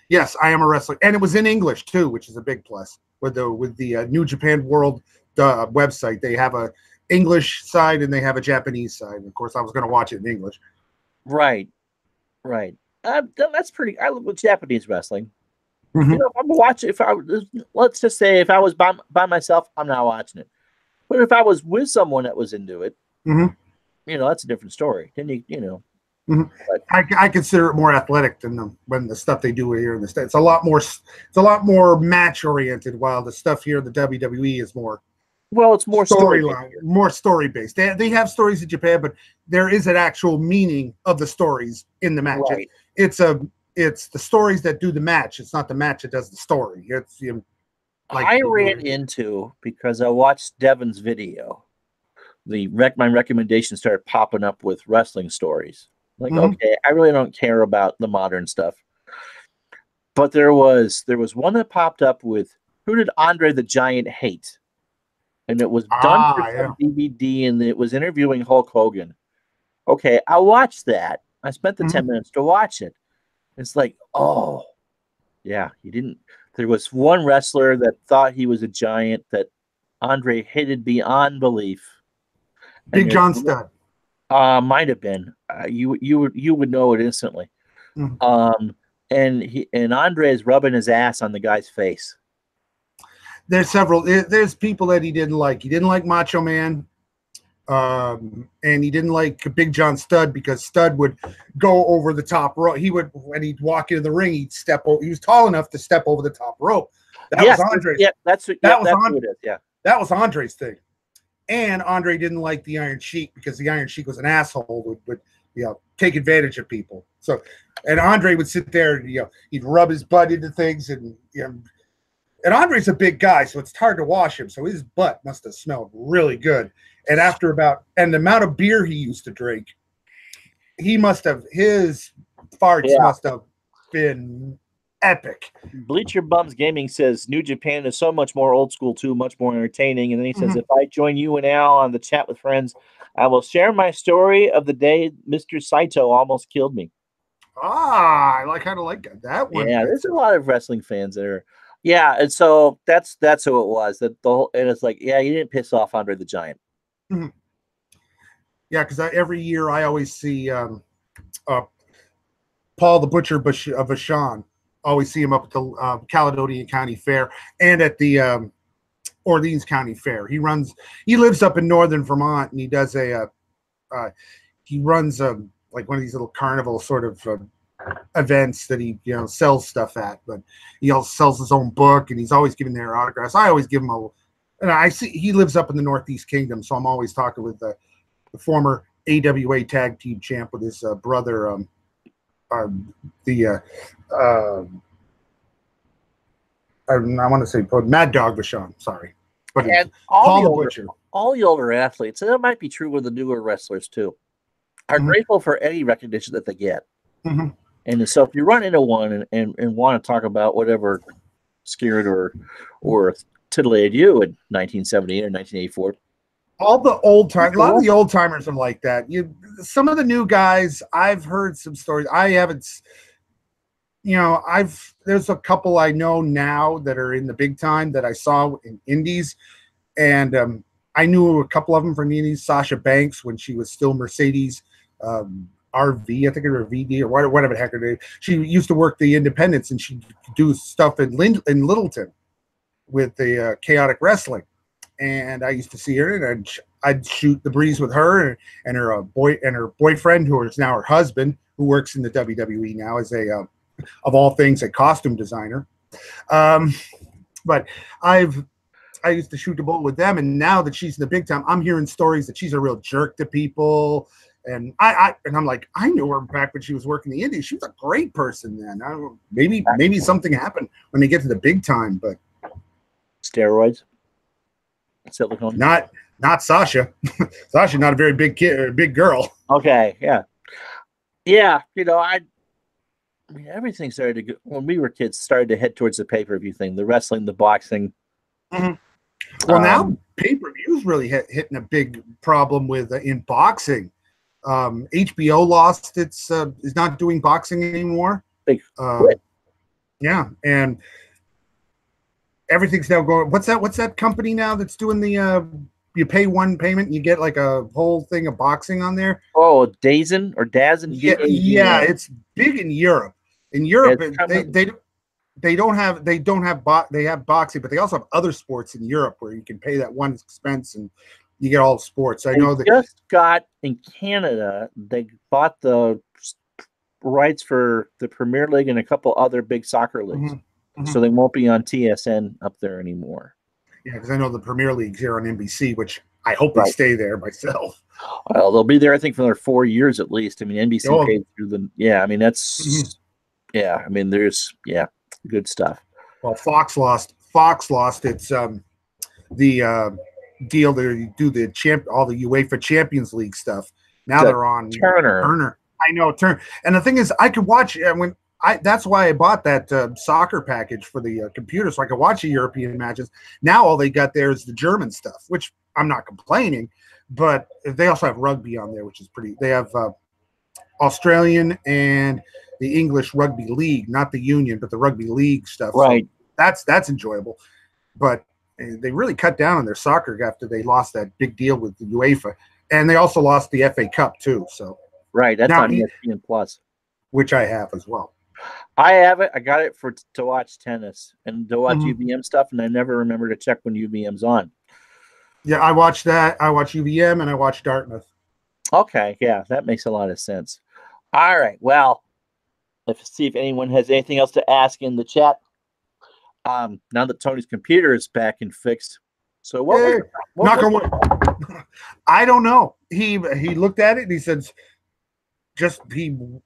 Yes, I am a wrestler, and it was in English too, which is a big plus. With the New Japan World website, they have a English side and they have a Japanese side. And of course, I was going to watch it in English. Right. That's pretty. I love Japanese wrestling. Mm-hmm. You know, if I'm watching, let's just say if I was by myself, I'm not watching it. But if I was with someone that was into it, mm-hmm. you know, that's a different story. Then you know. Mm-hmm. I consider it more athletic than when the stuff they do here in the States. It's a lot more match oriented, while the stuff here in the WWE is more. Well, it's more storyline, more story based. They have stories in Japan, but there is an actual meaning of the stories in the match. Right. It's the stories that do the match. It's not the match that does the story. It's I ran into, because I watched Devin's video, my recommendation started popping up with wrestling stories. Like, mm-hmm. Okay, I really don't care about the modern stuff. But there was one that popped up with, who did Andre the Giant hate? And it was done for some DVD, and it was interviewing Hulk Hogan. Okay, I watched that. I spent the 10 minutes to watch it. It's like, oh, yeah, he didn't. There was one wrestler that thought he was a giant that Andre hated beyond belief. Big John Studd. Might have been. You would know it instantly. Mm-hmm. And Andre is rubbing his ass on the guy's face. There's several. There's people that he didn't like. He didn't like Macho Man, and he didn't like Big John Studd because Studd would go over the top rope. When he'd walk into the ring, he'd step over. He was tall enough to step over the top rope. That was Andre's. Yeah, that's what it is. Yeah, that was Andre's thing. And Andre didn't like the Iron Sheik because the Iron Sheik was an asshole. Would take advantage of people. So, and Andre would sit there and he'd rub his butt into things and And Andre's a big guy, so it's hard to wash him. So his butt must have smelled really good. And the amount of beer he used to drink, his farts must have been epic. Bleacher Bums Gaming says New Japan is so much more old school too, much more entertaining. And then he says, if I join you and Al on the chat with friends, I will share my story of the day Mr. Saito almost killed me. I kind of like that one. Yeah, there's a lot of wrestling fans that are. Yeah, and so that's who it was. And it's like, yeah, you didn't piss off Andre the Giant. Mm-hmm. Yeah, because every year I always see Paul the Butcher of Vachon. Always see him up at the Caledonian County Fair and at the Orleans County Fair. He lives up in northern Vermont, and he does he runs like one of these little carnival sort of events that he sells stuff at, but he also sells his own book, and he's always giving their autographs. I always give him and I see he lives up in the Northeast Kingdom, so I'm always talking with the former AWA tag team champ with his brother, I want to say Mad Dog Vachon, sorry, but Paul the Butcher. All the older athletes, and that might be true with the newer wrestlers too, are grateful for any recognition that they get. Mm-hmm. And so if you run into one and want to talk about whatever scared or titillated you in 1978 or 1984, a lot of the old timers are like that. Some of the new guys, I've heard some stories. I haven't, there's a couple I know now that are in the big time that I saw in indies, and I knew a couple of them from the indies. Sasha Banks, when she was still Mercedes RV, I think, or VD, or whatever the heck it is. She used to work the independents, and she'd do stuff in Littleton with the Chaotic Wrestling. And I used to see her, and I'd shoot the breeze with her and her boyfriend, who is now her husband, who works in the WWE now as of all things, a costume designer. But used to shoot the bull with them, and now that she's in the big time, I'm hearing stories that she's a real jerk to people. And I'm like, I knew her back when she was working the Indies. She was a great person then. I don't know, maybe something happened when they get to the big time, but steroids, silicone. Not Sasha. Sasha, not a very big kid or big girl. Okay, yeah. You know, I mean, everything started to go, when we were kids, started to head towards the pay-per-view thing, the wrestling, the boxing. Mm-hmm. Well, now pay-per-view is really hitting a big problem with in boxing. HBO lost its is not doing boxing anymore. Yeah, and everything's now going. What's that company now that's doing the you pay one payment and you get like a whole thing of boxing on there? Oh, DAZN or DAZN? Yeah, it's big in Europe. In Europe, they have boxing, but they also have other sports in Europe where you can pay that one expense and you get all sports. I know that just got in Canada. They bought the rights for the Premier League and a couple other big soccer leagues, so they won't be on TSN up there anymore. Yeah, because I know the Premier League's here on NBC, which I hope they stay there myself. Well, they'll be there, I think, for another 4 years at least. I mean, NBC paid through the. Yeah, I mean that's. Yeah, I mean there's good stuff. Well, Fox lost its the deal to do all the UEFA Champions League stuff. Now they're on Turner. I know Turner, and the thing is, I could watch that's why I bought that soccer package for the computer, so I could watch the European matches. Now all they got there is the German stuff, which I'm not complaining, but they also have rugby on there, which is pretty. They have Australian and the English Rugby League, not the Union, but the Rugby League stuff. Right. So that's enjoyable, but they really cut down on their soccer after they lost that big deal with the UEFA, and they also lost the FA Cup too. So right, that's on ESPN Plus, which I have as well. I have it. I got it to watch tennis and to watch UVM stuff, and I never remember to check when UVM's on. Yeah, I watched that. I watched UVM and I watched Dartmouth. Okay, yeah, that makes a lot of sense. All right, well, let's see if anyone has anything else to ask in the chat. Now that Tony's computer is back and fixed, so knock on wood. I don't know. He looked at it and he said,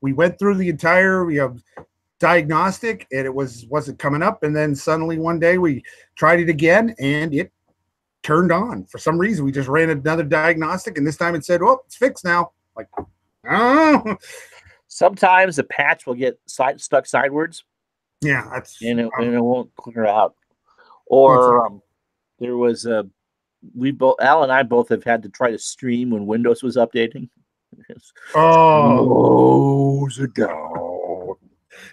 we went through the entire diagnostic and it wasn't coming up, and then suddenly one day we tried it again and it turned on for some reason. We just ran another diagnostic and this time it said, "Oh, it's fixed now." Like, oh. Sometimes the patch will get stuck sideways. Yeah, that's and it won't clear out. Or there was Al and I both have had to try to stream when Windows was updating. Close it down.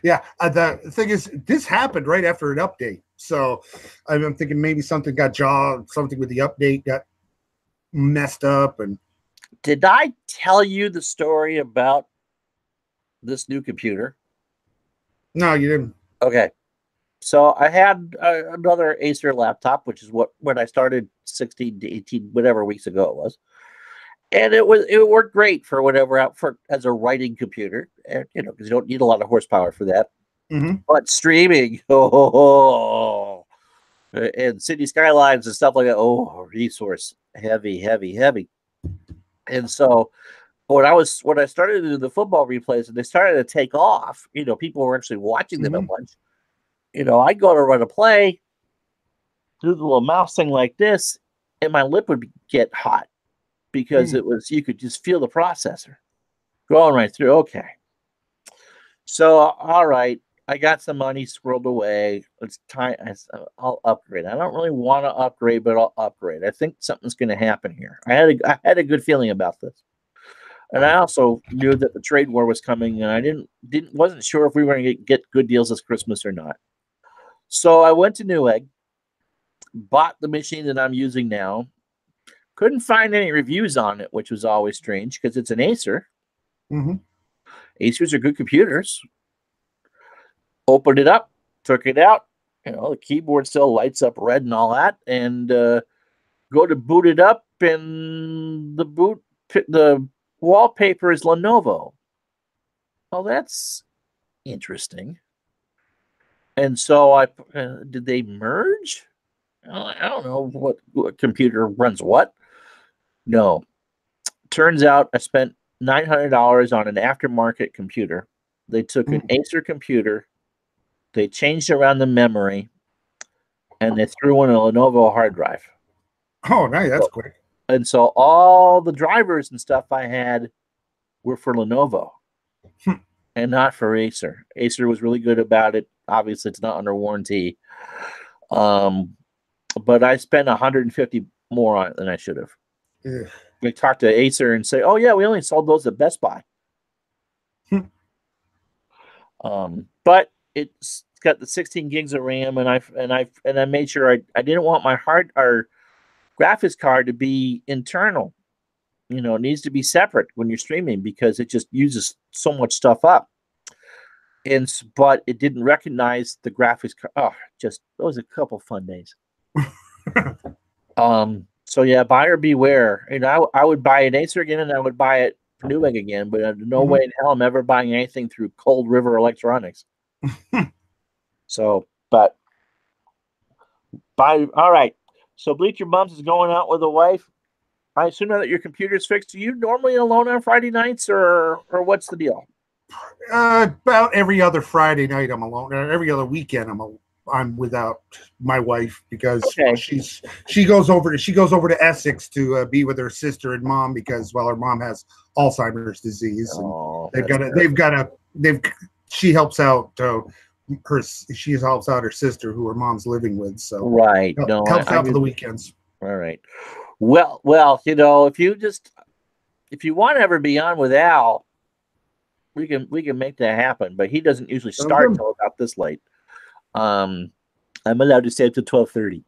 Yeah, the thing is, this happened right after an update, so I'm thinking maybe something with the update got messed up. And did I tell you the story about this new computer? No, you didn't. Okay, so I had another Acer laptop, which is when I started 16 to 18 whatever weeks ago it was, and it worked great for as a writing computer, and, because you don't need a lot of horsepower for that. But streaming, and City Skylines and stuff like that, resource heavy. And so when I started to do the football replays and they started to take off, people were actually watching them a bunch. I'd go to run a play, do the little mouse thing like this, and my lip would get hot because you could just feel the processor going right through. Okay. So, all right, I got some money squirreled away. It's time. I'll upgrade. I don't really want to upgrade, but I'll upgrade. I think something's going to happen here. I had a good feeling about this. And I also knew that the trade war was coming, and I wasn't sure if we were going to get good deals this Christmas or not. So I went to Newegg, bought the machine that I'm using now. Couldn't find any reviews on it, which was always strange because it's an Acer. Acers are good computers. Opened it up, took it out. The keyboard still lights up red and all that, and go to boot it up, and the wallpaper is Lenovo. Oh, that's interesting. And so did they merge? I don't know what computer runs what. No. Turns out I spent $900 on an aftermarket computer. They took an Acer computer, they changed around the memory, and they threw in a Lenovo hard drive. Oh, nice. That's quick. And so all the drivers and stuff I had were for Lenovo and not for Acer. Acer was really good about it. Obviously, it's not under warranty. But I spent $150 more on it than I should have. Ugh. We talked to Acer and say, "Oh yeah, we only sold those at Best Buy." But it's got the 16 gigs of RAM, and I made sure I didn't want my graphics card to be internal. You know, it needs to be separate when you're streaming because it just uses so much stuff up. But it didn't recognize the graphics card. Oh, it was a couple fun days. So yeah, buyer beware. And I would buy an Acer again, and I would buy it for Newegg again, but no way in hell I'm ever buying anything through Cold River Electronics. So, but all right. So Bleacher Bums is going out with a wife. I assume now that your computer's fixed. Are you normally alone on Friday nights, or what's the deal? About every other Friday night I'm alone. Every other weekend I'm without my wife because she goes over to Essex to be with her sister and mom because her mom has Alzheimer's disease. And she helps out her sister who her mom's living with. So right, helps out for the weekends. All right. Well, if you want to ever be on with Al, we can make that happen. But he doesn't usually start until about this late. I'm allowed to stay up to 12:30.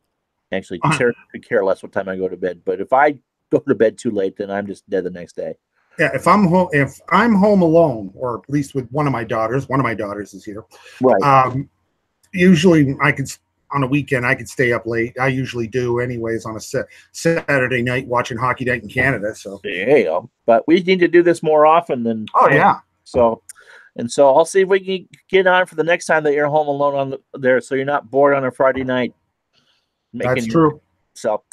Actually, Sarah could care less what time I go to bed. But if I go to bed too late, then I'm just dead the next day. Yeah, if I'm home alone, or at least with one of my daughters is here. Right. Usually on a weekend I could stay up late. I usually do anyways on a Saturday night watching Hockey Night in Canada. So there you go. But we need to do this more often than. Oh yeah. So I'll see if we can get on for the next time that you're home alone there, so you're not bored on a Friday night. That's true. So,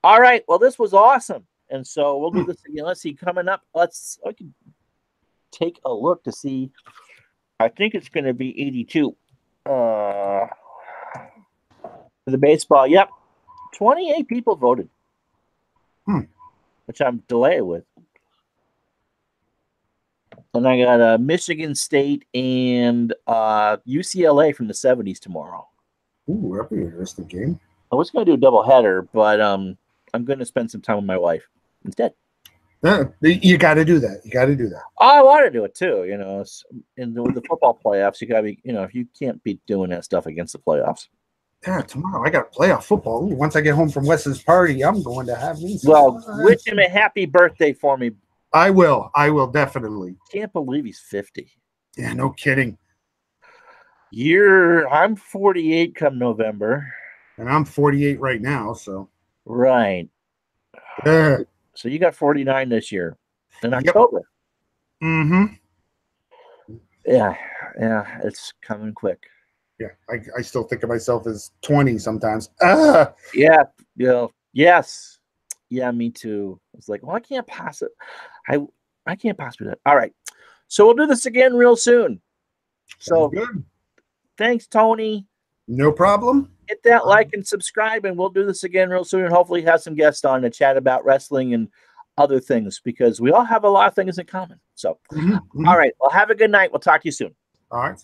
all right. Well, this was awesome, and so we'll do this again. Let's see. Coming up, I can take a look to see. I think it's going to be 82. For the baseball, yep, 28 people voted, which I'm delighted with. And I got Michigan State and UCLA from the 70s tomorrow. Ooh, that'll be an interesting game. I was going to do a doubleheader, but I'm going to spend some time with my wife instead. You got to do that. Oh, I want to do it too. You know, with the football playoffs, you got to be. You know, if you can't be doing that stuff against the playoffs. Yeah, tomorrow I got to playoff football. Ooh, once I get home from Wes's party, I'm going to have me. Well, wish him a happy birthday for me. I will definitely. Can't believe he's 50. Yeah, no kidding. I'm 48 come November. And I'm 48 right now, so. Right. So you got 49 this year in October. Mm-hmm. Yeah, it's coming quick. Yeah, I still think of myself as 20 sometimes. Yeah, yes. Yeah, me too. It's like, well, I can't possibly do that. All right. So we'll do this again real soon. So good. Thanks, Tony. No problem. Hit that like and subscribe, and we'll do this again real soon. And hopefully have some guests on to chat about wrestling and other things because we all have a lot of things in common. So, all right. Well, have a good night. We'll talk to you soon. All right.